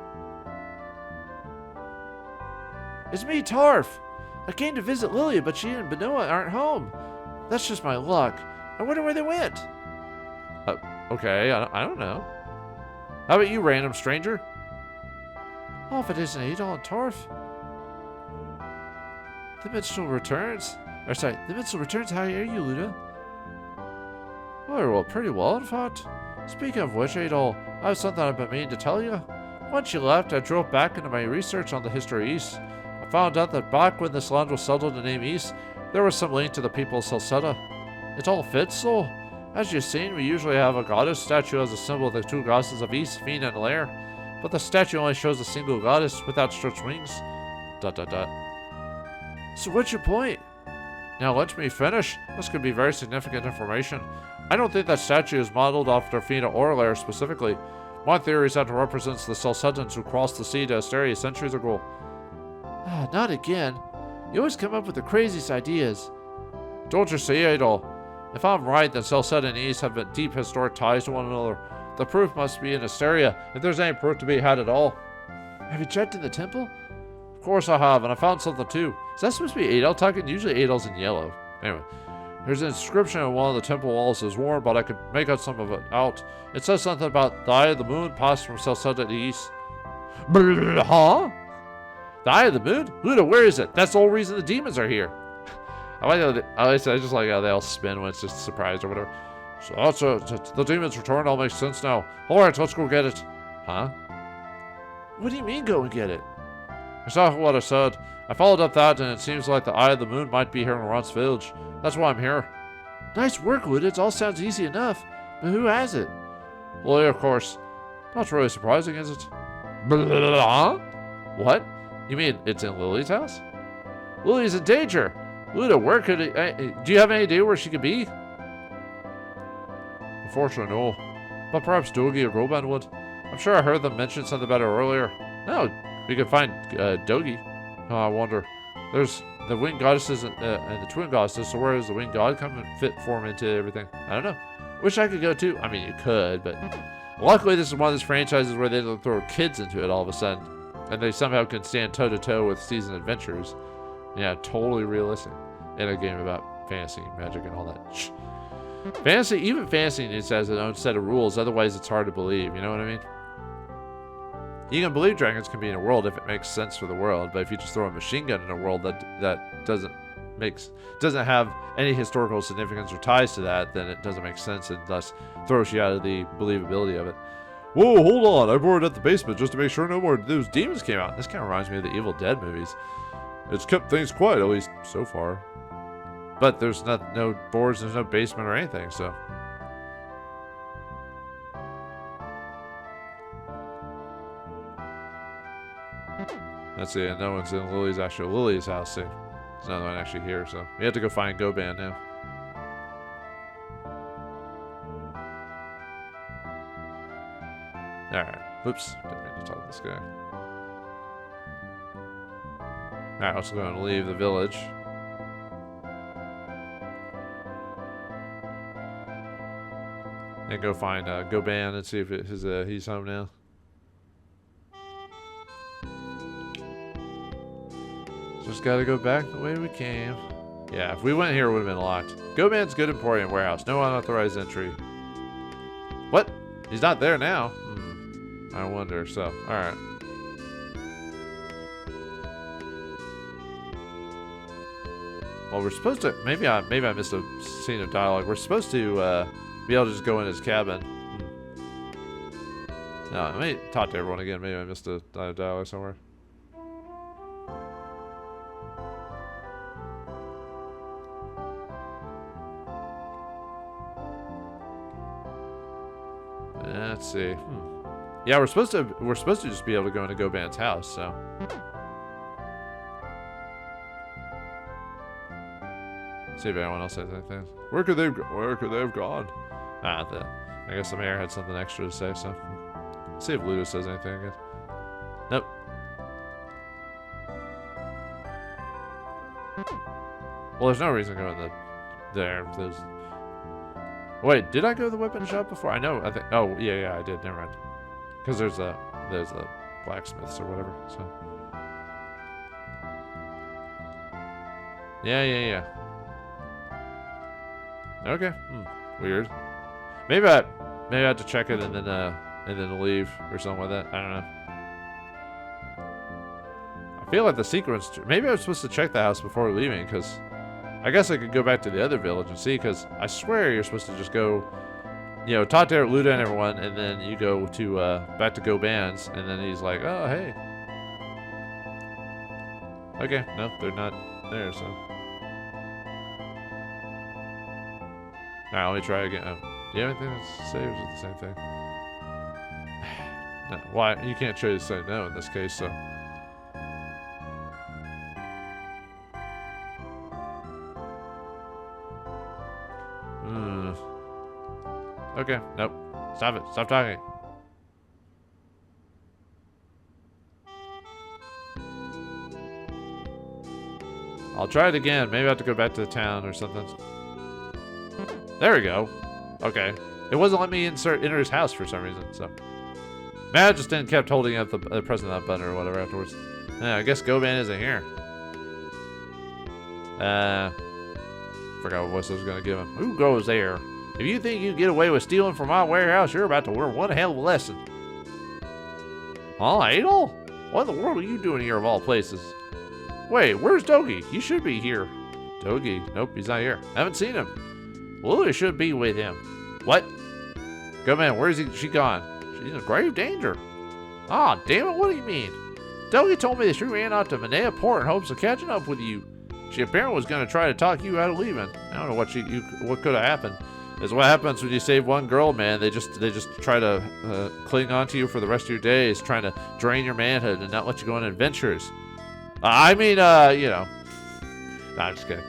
D: It's me, Tarf. I came to visit Lilia, but she and Benoa aren't home. That's just my luck. I wonder where they went.
B: Okay, I don't know. How about you, random stranger?
D: Oh, if it isn't Adol and Tarf. The minstrel returns. The minstrel returns. How are you, Luda? Oh, well, pretty well, in fact. Speaking of which, Adol, I have something I've been meaning to tell you. Once you left, I drove back into my research on the history of East. I found out that back when this land was settled the name East, there was some link to the people of Celceta. It all fits, though. As you've seen, we usually have a goddess statue as a symbol of the two goddesses of East, Fiend and Lair. But the statue only shows a single goddess with outstretched wings. ... So what's your point? Now let me finish. This could be very significant information. I don't think that statue is modeled after Fiend or Lair specifically,
C: My theory is that it represents the Celcetans who crossed the sea to Asteria centuries ago.
D: Ah, not again. You always come up with the craziest ideas.
C: Don't you see, Adol? If I'm right, then Celceta and Ys have deep historic ties to one another. The proof must be in Asteria, if there's any proof to be had at all.
D: Have you checked in the temple?
C: Of course I have, and I found something too.
D: Is that supposed to be Adol talking? Usually Adol's in yellow.
C: Anyway, there's an inscription on one of the temple walls that's worn, but I could make out some of it out. It says something about the Eye of the Moon passed from Celceta to Ys.
D: Huh?
C: The Eye of the Moon? Luda, where is it? That's the whole reason the demons are here. I just like how they all spin when it's just a surprise or whatever. So that's the demons return all makes sense now. Alright, let's go get it. Huh?
D: What do you mean go and get it?
C: Exactly what I said. I followed up that, and it seems like the Eye of the Moon might be here in Ron's village. That's why I'm here.
D: Nice work, Luda. It all sounds easy enough. But who has it?
C: Lily, of course. Not really surprising, is it?
D: Huh?
C: What? You mean it's in Lily's house?
D: Lily's in danger. Luda, where could it... do you have any idea where she could be?
C: Unfortunately, no. But perhaps Dogi or Groban would. I'm sure I heard them mention something about her earlier.
D: No,
C: we could find Dogi. Oh, I wonder. There's the winged goddesses and the twin goddesses, so where does the winged god come and form into everything? I don't know. Wish I could go too. I mean, you could, but luckily this is one of those franchises where they don't throw kids into it all of a sudden. And they somehow can stand toe-to-toe with seasoned adventurers. Yeah, totally realistic in a game about fantasy, magic, and all that. Shh. Fantasy, even fantasy needs to have its own set of rules, otherwise it's hard to believe, you know what I mean? You can believe dragons can be in a world if it makes sense for the world, but if you just throw a machine gun in a world that doesn't have any historical significance or ties to that, then it doesn't make sense and thus throws you out of the believability of it. Whoa, hold on, I boarded at the basement just to make sure no more of those demons came out. This kind of reminds me of the Evil Dead movies. It's kept things quiet, at least so far. But there's no boards, there's no basement or anything, so. Let's see, and no one's in Lily's house, so there's another one actually here, so. We have to go find Goban now. Alright, whoops, didn't mean to talk to this guy. Alright, let's go and leave the village. And go find Goban and see if he's home now. Just gotta go back the way we came. Yeah, if we went here, it would have been locked. Goban's good Emporium warehouse. No unauthorized entry. What? He's not there now? I wonder. So, alright. Well, we're supposed to... Maybe I missed a scene of dialogue. We're supposed to be able to just go in his cabin. No, let me talk to everyone again. Maybe I missed a dialogue somewhere. Let's see. Yeah, we're supposed to just be able to go into Goban's house, so. See if anyone else has anything. Where could they have gone? I guess the mayor had something extra to say, so. Let's see if Ludo says anything again. Nope. Well, there's no reason to go in there. Wait, did I go to the weapon shop before? I think. Oh, yeah, I did. Never mind. Because there's a blacksmiths or whatever. So. Yeah. Okay. Weird. Maybe I have to check it and then leave or something like that. I don't know. I feel like the sequence. Maybe I was supposed to check the house before leaving, because I guess I could go back to the other village and see, because I swear you're supposed to just go, you know, talk to Luda and everyone, and then you go to back to Goban's, and then he's like, oh, hey. Okay, no, they're not there, so. Alright, let me try again. Do you have anything to say, or is it the same thing? No, why? You can't try to say no in this case, so. Okay, nope. Stop it. Stop talking.
B: I'll try it again. Maybe I have to go back to the town or something. There we go. Okay. It wasn't letting me enter his house for some reason, so. Man, I just didn't kept holding up the pressing that button or whatever afterwards. Yeah, I guess Goban isn't here. Forgot what voice I was gonna give him. Who goes there? If you think you can get away with stealing from my warehouse, you're about to learn one hell of a lesson. Huh, Adol? What in the world are you doing here of all places? Wait, where's Dogi? He should be here. Dogi? Nope, he's not here. Haven't seen him. Lily should be with him. What? Goban, where's she gone? She's in grave danger. Ah, damn it, what do you mean? Dogi told me that she ran out to Manea Port in hopes of catching up with you. She apparently was going to try to talk you out of leaving. I don't know what could have happened. Is what happens when you save one girl, man. They just try to cling on to you for the rest of your days, trying to drain your manhood and not let you go on adventures. I mean, you know. Nah, I'm just kidding.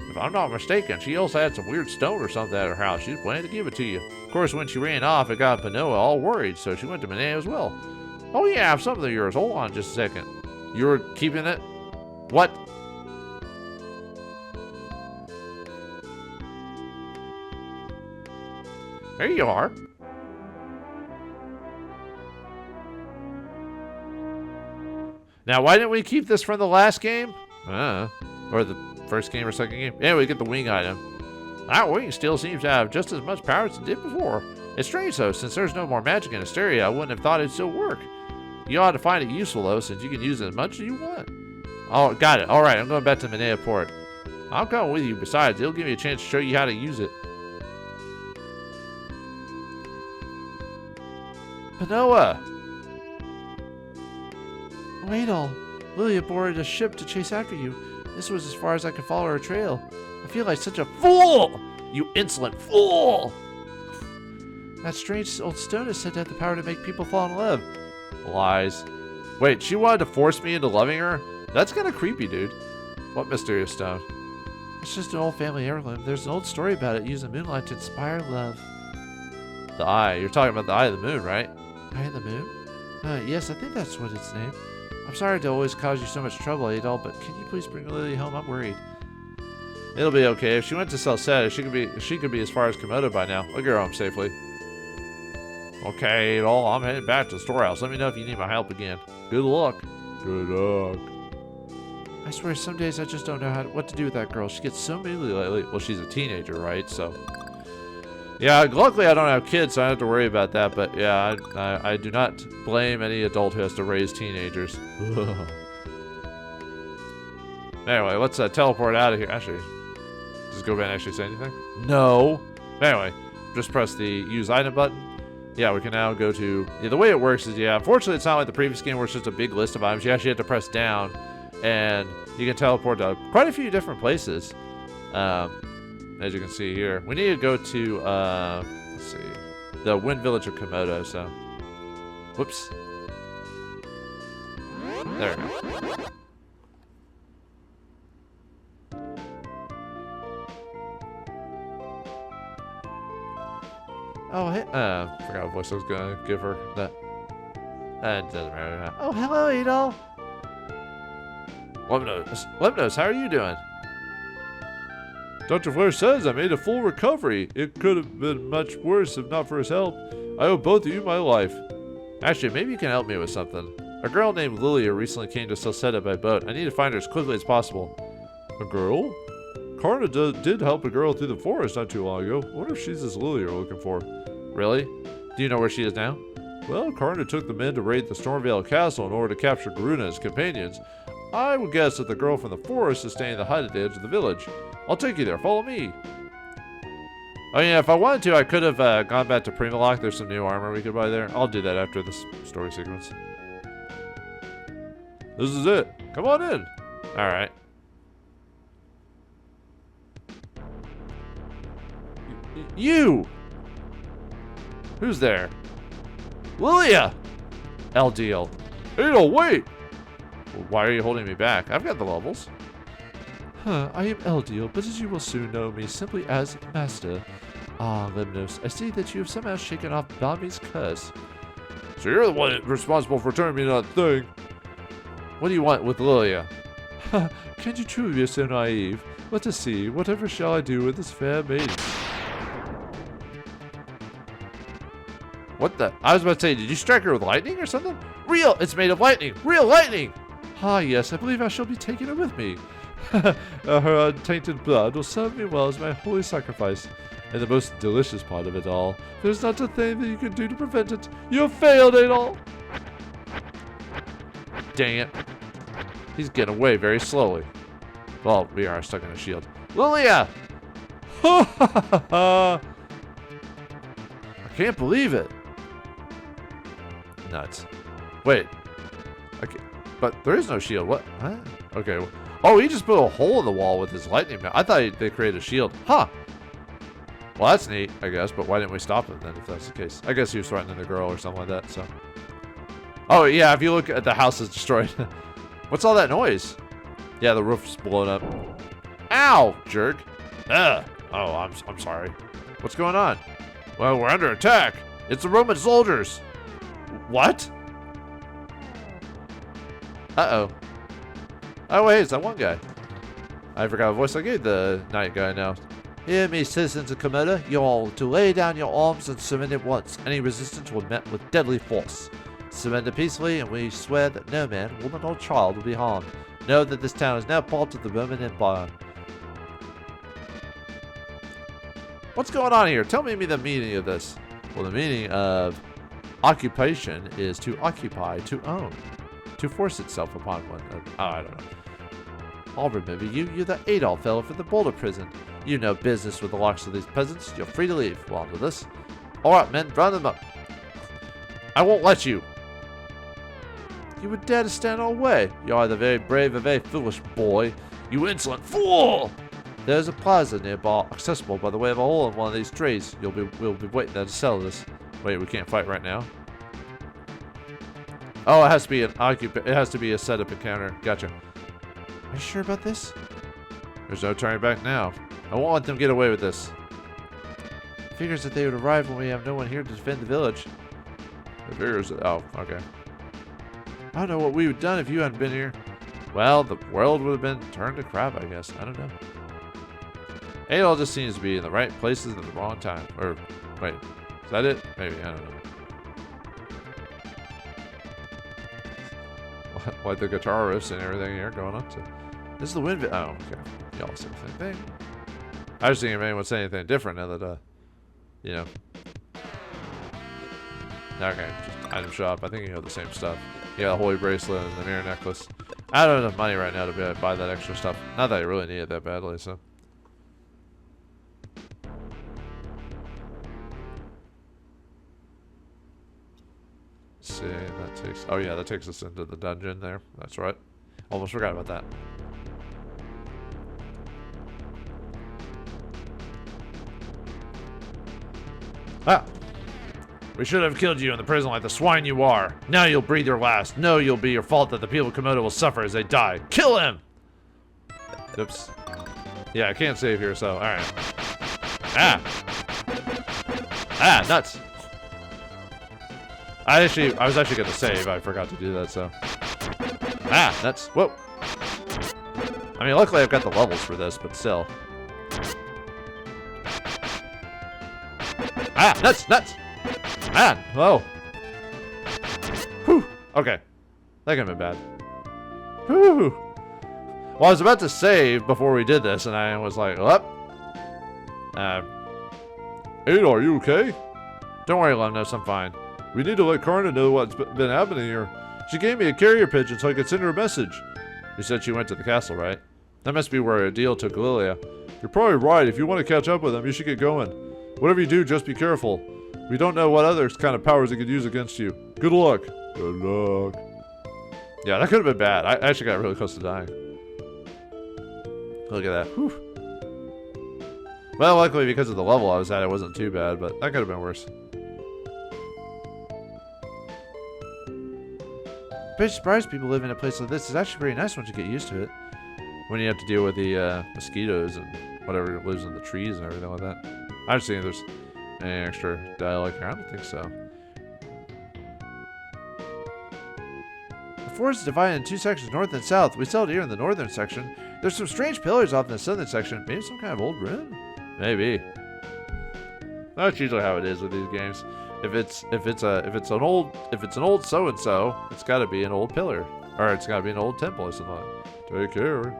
B: If I'm not mistaken, she also had some weird stone or something at her house. She was planning to give it to you. Of course, when she ran off, it got Panoa all worried, so she went to Manea as well. Oh yeah, I have something of yours. Hold on just a second. You were keeping it? What? There you are. Now, why didn't we keep this from the last game? Or the first game or second game? Yeah, we get the wing item. That wing still seems to have just as much power as it did before. It's strange, though, since there's no more magic in Asteria, I wouldn't have thought it'd still work. You ought to find it useful, though, since you can use it as much as you want. Oh, got it. All right, I'm going back to Manea Port. I'll come with you. Besides, it'll give me a chance to show you how to use it. Panoa!
D: Wait all. Lilia boarded a ship to chase after you. This was as far as I could follow her trail. I feel like such a fool!
B: You insolent fool!
D: That strange old stone is said to have the power to make people fall in love.
B: Lies. Wait, she wanted to force me into loving her? That's kind of creepy, dude. What mysterious stone?
D: It's just an old family heirloom. There's an old story about it using moonlight to inspire love.
B: The eye. You're talking about the eye of the moon, right?
D: Eye of the moon? Yes, I think that's what it's named. I'm sorry to always cause you so much trouble, Adol, but can you please bring Lily home? I'm worried.
B: It'll be okay. If she went to Celceta, she could be as far as Komodo by now. I'll get her home safely. Okay, Adol, I'm heading back to the storehouse. Let me know if you need my help again. Good luck. Good luck.
D: I swear, some days I just don't know what to do with that girl. She gets so moody lately.
B: Well, she's a teenager, right? So, yeah. Luckily, I don't have kids, so I don't have to worry about that. But yeah, I do not blame any adult who has to raise teenagers. Anyway, let's teleport out of here. Actually, does Goban actually say anything? No. Anyway, just press the use item button. Yeah, we can now go to... Yeah, the way it works is, yeah, unfortunately, it's not like the previous game where it's just a big list of items. You actually have to press down, and you can teleport to quite a few different places. As you can see here. We need to go to, let's see, the Wind Village of Komodo, so... Whoops. There we go.
D: Oh, hey.
B: Forgot what voice I was gonna give her. That. It doesn't matter now.
D: Oh, hello, Adol.
B: Lemnos, how are you doing?
C: Dr. Fleur says I made a full recovery. It could have been much worse if not for his help. I owe both of you my life.
B: Actually, maybe you can help me with something. A girl named Lilia recently came to Celceta by boat. I need to find her as quickly as possible.
C: A girl? Karna did help a girl through the forest not too long ago. I wonder if she's this Lilia you're looking for.
B: Really? Do you know where she is now?
C: Well, Karna took the men to raid the Stormvale Castle in order to capture Garuna and his companions. I would guess that the girl from the forest is staying in the hut at the edge of the village. I'll take you there. Follow me.
B: Oh yeah, if I wanted to, I could have gone back to Primalock. There's some new armor we could buy there. I'll do that after this story sequence.
C: This is it. Come on in.
B: Alright. You! Who's there? Lilia! Eldeal.
C: Adol, wait!
B: Well, why are you holding me back? I've got the levels.
D: I am Eldeal, but as you will soon know me simply as Master. Ah, Lemnos, I see that you have somehow shaken off Balmi's curse.
C: So you're the one responsible for turning me into that thing.
B: What do you want with Lilia?
C: Can you truly be so naive? Let us see. Whatever shall I do with this fair maiden?
B: What the? I was about to say, did you strike her with lightning or something? Real! It's made of lightning! Real lightning!
C: Ah, yes, I believe I shall be taking her with me. Her untainted blood will serve me well as my holy sacrifice. And the most delicious part of it all, there's not a thing that you can do to prevent it. You have failed, Adol!
B: Dang it. He's getting away very slowly. Well, we are stuck in a shield. Lilia!
C: Ha ha ha ha!
B: I can't believe it. Nuts. Wait. Okay. But there is no shield. What? Huh? Okay. Oh, he just put a hole in the wall with his lightning. I thought they created a shield. Huh. Well, that's neat, I guess. But why didn't we stop him then if that's the case? I guess he was threatening the girl or something like that, so. Oh, yeah. If you look at the house is destroyed. What's all that noise? Yeah, the roof's blown up. Ow, jerk. Ugh. Oh, I'm sorry. What's going on? Well, we're under attack. It's the Roman soldiers. What? Uh-oh. Oh, wait, it's that one guy. I forgot what voice I gave the night guy now. Hear me, citizens of Komoda. You're all to lay down your arms and surrender at once. Any resistance will be met with deadly force. Surrender peacefully, and we swear that no man, woman, or child will be harmed. Know that this town is now part of the Roman Empire. What's going on here? Tell me the meaning of this. Well, the meaning of occupation is to occupy, to own, to force itself upon one. Oh, I don't know. I'll remember you. You're the Adol fellow from the Boulder prison. You know business with the locks of these peasants. You're free to leave. Well, on to this. All right, men, round them up. I won't let you. You would dare to stand our way. You're either very brave or very foolish, boy. You insolent fool! There's a plaza nearby, accessible by the way of a hole in one of these trees. We'll be waiting there to sell this. Wait, we can't fight right now. Oh, it has to be it has to be a setup encounter. Gotcha. Are you sure about this? There's no turning back now. I won't let them get away with this. Figures that they would arrive when we have no one here to defend the village. It figures. Oh, okay. I don't know what we would have done if you hadn't been here. Well, the world would have been turned to crap, I guess. I don't know. Adol just seems to be in the right places at the wrong time. Or, wait, is that it? Maybe, I don't know. Like the guitar riffs and everything here going on. So, this is the wind. Oh, okay. Y'all say the same thing. I was thinking if anyone would say anything different now that, you know. Okay, just item shop. I think you have the same stuff. Yeah, the holy bracelet and the mirror necklace. I don't have enough money right now to buy that extra stuff. Not that I really need it that badly, so. See, that takes. Oh yeah, that takes us into the dungeon there. That's right. Almost forgot about that. Ah! We should have killed you in the prison like the swine you are. Now you'll breathe your last. No, you'll be your fault that the people of Komodo will suffer as they die. Kill him! Oops. Yeah, I can't save here, so alright. Ah! Ah, nuts! I was actually gonna save. I forgot to do that, so. Ah, nuts. Whoa. I mean, luckily I've got the levels for this, but still. Ah, nuts, nuts! Man, whoa. Whew. Okay. That could have been bad. Whew. Well, I was about to save before we did this, and I was like, what?
C: Adol, are you okay?
B: Don't worry, Lemnos, I'm fine.
C: We need to let Karna know what's been happening here. She gave me a carrier pigeon so I could send her a message.
B: You said she went to the castle, right? That must be where Adol took Lilia.
C: You're probably right. If you want to catch up with them, you should get going. Whatever you do, just be careful. We don't know what other kind of powers they could use against you. Good luck. Good luck.
B: Yeah, that could have been bad. I actually got really close to dying. Look at that. Whew. Well, luckily because of the level I was at, it wasn't too bad, but that could have been worse. Pretty surprised people live in a place like this. It's actually pretty nice once you get used to it. When you have to deal with the mosquitoes and whatever lives in the trees and everything like that. I just think there's any extra dialogue here. I don't think so.
D: forest is divided in two sections, north and south. We settled here in the northern section. There's some strange pillars off in the southern section. Maybe some kind of old ruin?
B: Maybe. That's usually how it is with these games. If it's an old so and so, it's got to be an old pillar, or it's got to be an old temple or something. Take care.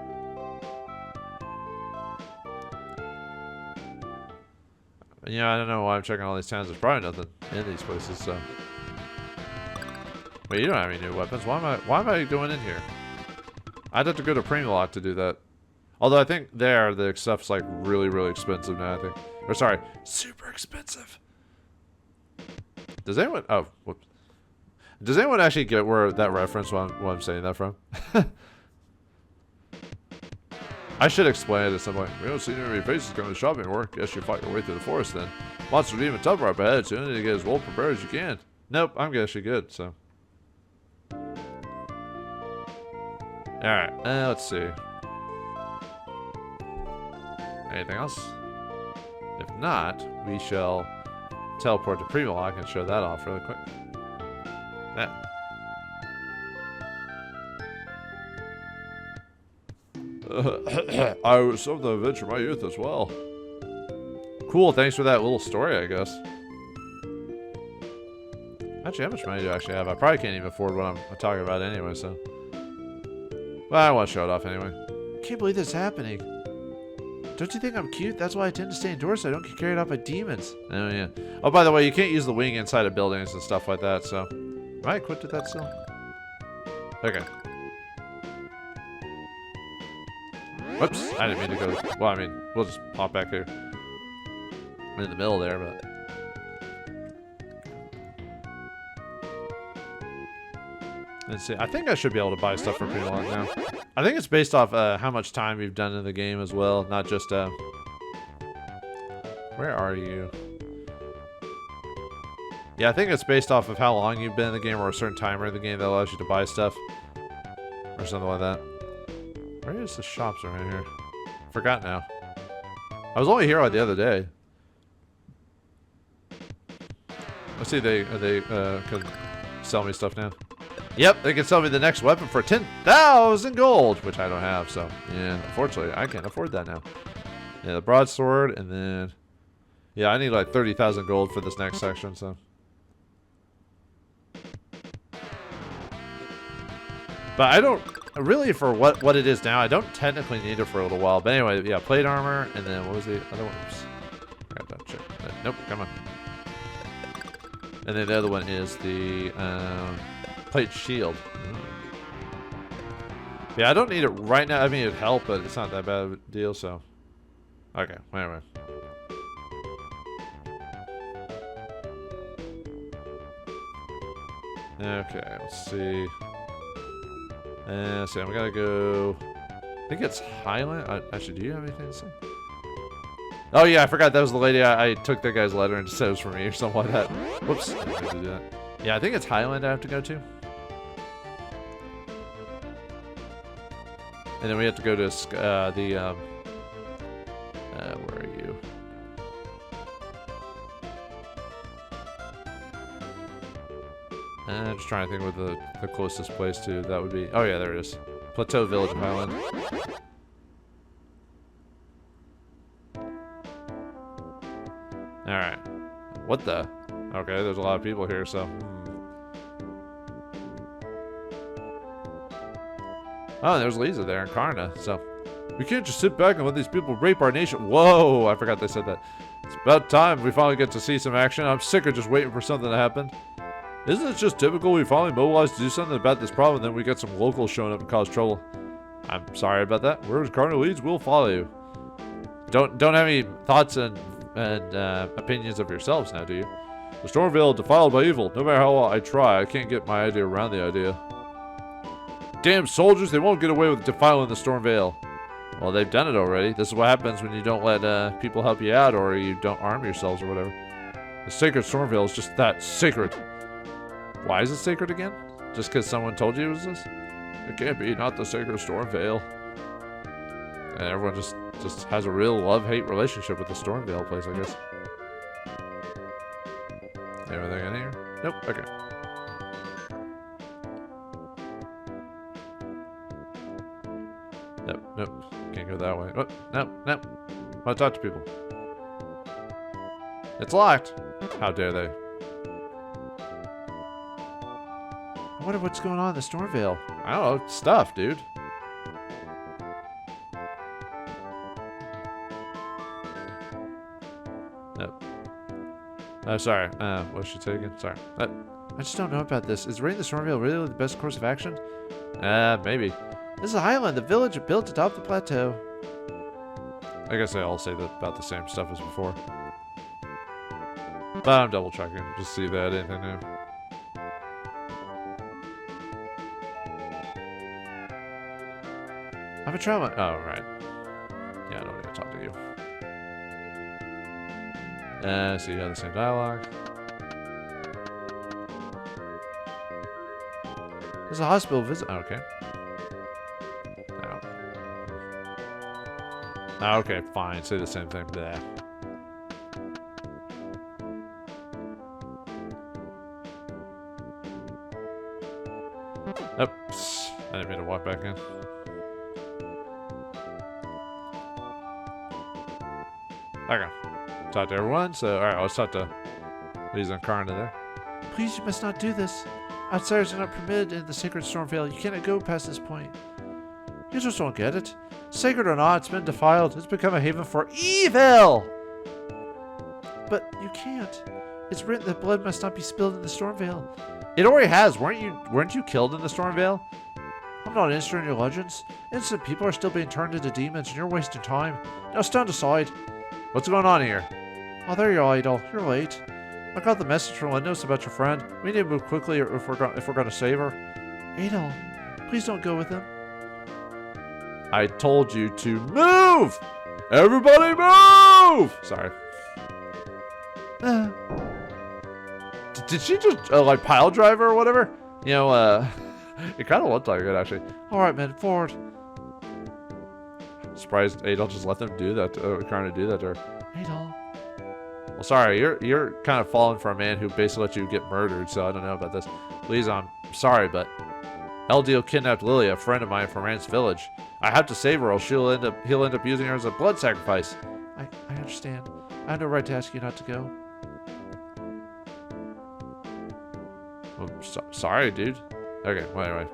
B: Yeah, I don't know why I'm checking all these towns. There's probably nothing in these places. So, wait, you don't have any new weapons. Why am I going in here? I'd have to go to Primalock to do that. Although I think there the stuff's like really, really expensive now. I think, or sorry, super expensive. Does anyone? Oh, whoops. Does anyone actually get where that reference? What I'm saying that from? I should explain it at some point. We don't see any faces coming to shopping or guess you fight your way through the forest then. Monsters are even tougher up ahead, so you need to get as well prepared as you can. Nope, I'm actually good, so. Alright, let's see. Anything else? If not, we shall teleport to Primalock and show that off really quick. Yeah.
C: I was some of the adventure of my youth as well.
B: Cool, thanks for that little story, I guess. Actually, how much money do I actually have? I probably can't even afford what I'm talking about anyway, so. Well, I want to show it off anyway.
D: Can't believe this is happening. Don't you think I'm cute? That's why I tend to stay indoors so I don't get carried off by demons.
B: Oh, yeah. Oh, by the way, you can't use the wing inside of buildings and stuff like that, so. Am I equipped with that still? Okay. Whoops, I didn't mean to go. Well, I mean, we'll just pop back here. I'm in the middle there, but. Let's see. I think I should be able to buy stuff for pretty long now. I think it's based off how much time you've done in the game as well, not just. Where are you? Yeah, I think it's based off of how long you've been in the game or a certain timer in the game that allows you to buy stuff. Or something like that. Where is the shops around here? Forgot now. I was only here like the other day. Let's see if they can sell me stuff now. Yep, they can sell me the next weapon for 10,000 gold, which I don't have, so yeah, unfortunately I can't afford that now. Yeah, the broadsword, and then yeah, I need like 30,000 gold for this next section, so. But I don't really, for what it is now, I don't technically need it for a little while. But anyway, yeah, plate armor, and then what was the other one? Oops. I got that check. Nope, come on. And then the other one is the plate shield. Yeah, I don't need it right now. I mean, it'd help, but it's not that bad of a deal, so. Okay, anyway. Okay, let's see. So we gotta go. I think it's Highland. Actually, do you have anything to say? Oh yeah, I forgot that was the lady. I took that guy's letter and said it was for me or something like that. Whoops, I didn't mean to do that. Yeah, I think it's Highland I have to go to. And then we have to go to where are you? I'm just trying to think what the closest place to that would be. Oh yeah, there it is. Plateau Village Highland. Alright. What the? Okay, there's a lot of people here, so. Oh, there's Lisa there and Karna, so. We can't just sit back and let these people rape our nation. Whoa, I forgot they said that. It's about time we finally get to see some action. I'm sick of just waiting for something to happen. Isn't it just typical we finally mobilized to do something about this problem, and then we get some locals showing up and cause trouble? I'm sorry about that. Wherever Karna leads, we'll follow you. Don't have any thoughts and opinions of yourselves now, do you? The Stormvale defiled by evil. No matter how well I try, I can't get my idea around the idea. Damn soldiers, they won't get away with defiling the Stormvale. Well, they've done it already. This is what happens when you don't let people help you out, or you don't arm yourselves or whatever. The sacred Stormvale is just that, sacred. Why is it sacred again? Just because someone told you it was this? It can't be, not the sacred Stormvale. And everyone just has a real love-hate relationship with the Stormvale place, I guess. Everything in here? Nope, okay. that way. Oh, no, no. I want to talk to people. It's locked. How dare they?
D: I wonder what's going on in the Stormvale.
B: I don't know. Stuff, dude. Nope. Oh, sorry. What's she taking? Sorry.
D: I just don't know about this. Is raiding the Stormvale really the best course of action?
B: Maybe.
D: This is a highland. The village built atop the plateau.
B: I guess they all say about the same stuff as before. But I'm double checking. Just see that anything new.
D: I'm a trauma.
B: Oh, right. Yeah, I don't need to talk to you. So you have the same dialogue.
D: There's a hospital visit.
B: Oh, okay. Oh, okay, fine. Say the same thing. Bleh. Oops. I didn't mean to walk back in. Okay. Talk to everyone. So, alright, let's talk to these Incarna there.
D: Please, you must not do this. Outsiders are not permitted in the sacred Stormvale. You cannot go past this point. You just don't get it. Sacred or not, it's been defiled. It's become a haven for evil! But you can't. It's written that blood must not be spilled in the Stormvale.
B: It already has. Weren't you killed in the Stormvale?
D: I'm not interested in your legends. Innocent people are still being turned into demons, and you're wasting time. Now stand aside.
B: What's going on here?
D: Oh, there you are, Adol. You're late. I got the message from Lindos about your friend. We need to move quickly if we're going to save her. Adol, please don't go with him.
B: I told you to move! Everybody move! Sorry. Did she just, like, pile driver or whatever? You know, it kind of looked like it, actually.
D: Alright, man, forward.
B: Surprised Adol just let them do that, trying to do that to her.
D: Adol.
B: Well, sorry, you're kind of falling for a man who basically let you get murdered, so I don't know about this. Please, I'm sorry, but LDO kidnapped Lily, a friend of mine from Rance Village. I have to save her, or he'll end up using her as a blood sacrifice.
D: I understand. I have no right to ask you not to go.
B: Well, sorry, dude. Okay, well, anyway.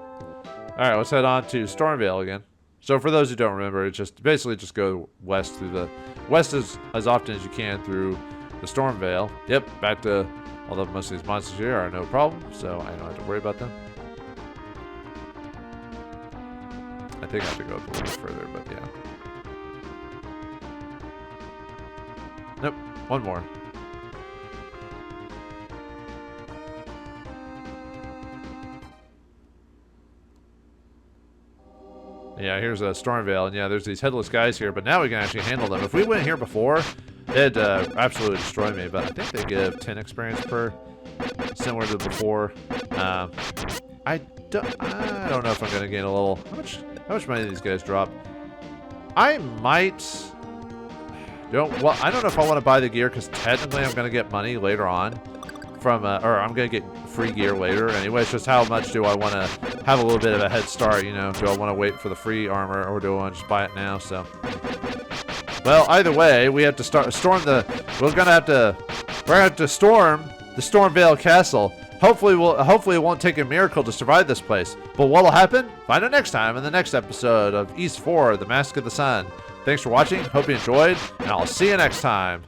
B: Alright, let's head on to Stormvale again. So for those who don't remember, it's just basically just go west through the west as often as you can through the Stormvale. Yep, back to, although most of these monsters here are no problem, so I don't have to worry about them. I think I have to go up a little bit further, but yeah. Nope, one more. Yeah, here's a Stormvale, and yeah, there's these headless guys here, but now we can actually handle them. If we went here before, it'd absolutely destroy me, but I think they give 10 experience per, similar to before. I don't know if I'm going to gain a level. How much money do these guys drop? I might... Well, I don't know if I want to buy the gear, because technically I'm going to get money later on. Or I'm going to get free gear later. Anyway, it's just how much do I want to have a little bit of a head start, you know? Do I want to wait for the free armor, or do I want to just buy it now? So, well, either way, we have to storm the... We're going to have to storm the Stormvale Castle. Hopefully it won't take a miracle to survive this place. But what'll happen? Find out next time in the next episode of Ys 4, The Mask of the Sun. Thanks for watching. Hope you enjoyed, and I'll see you next time.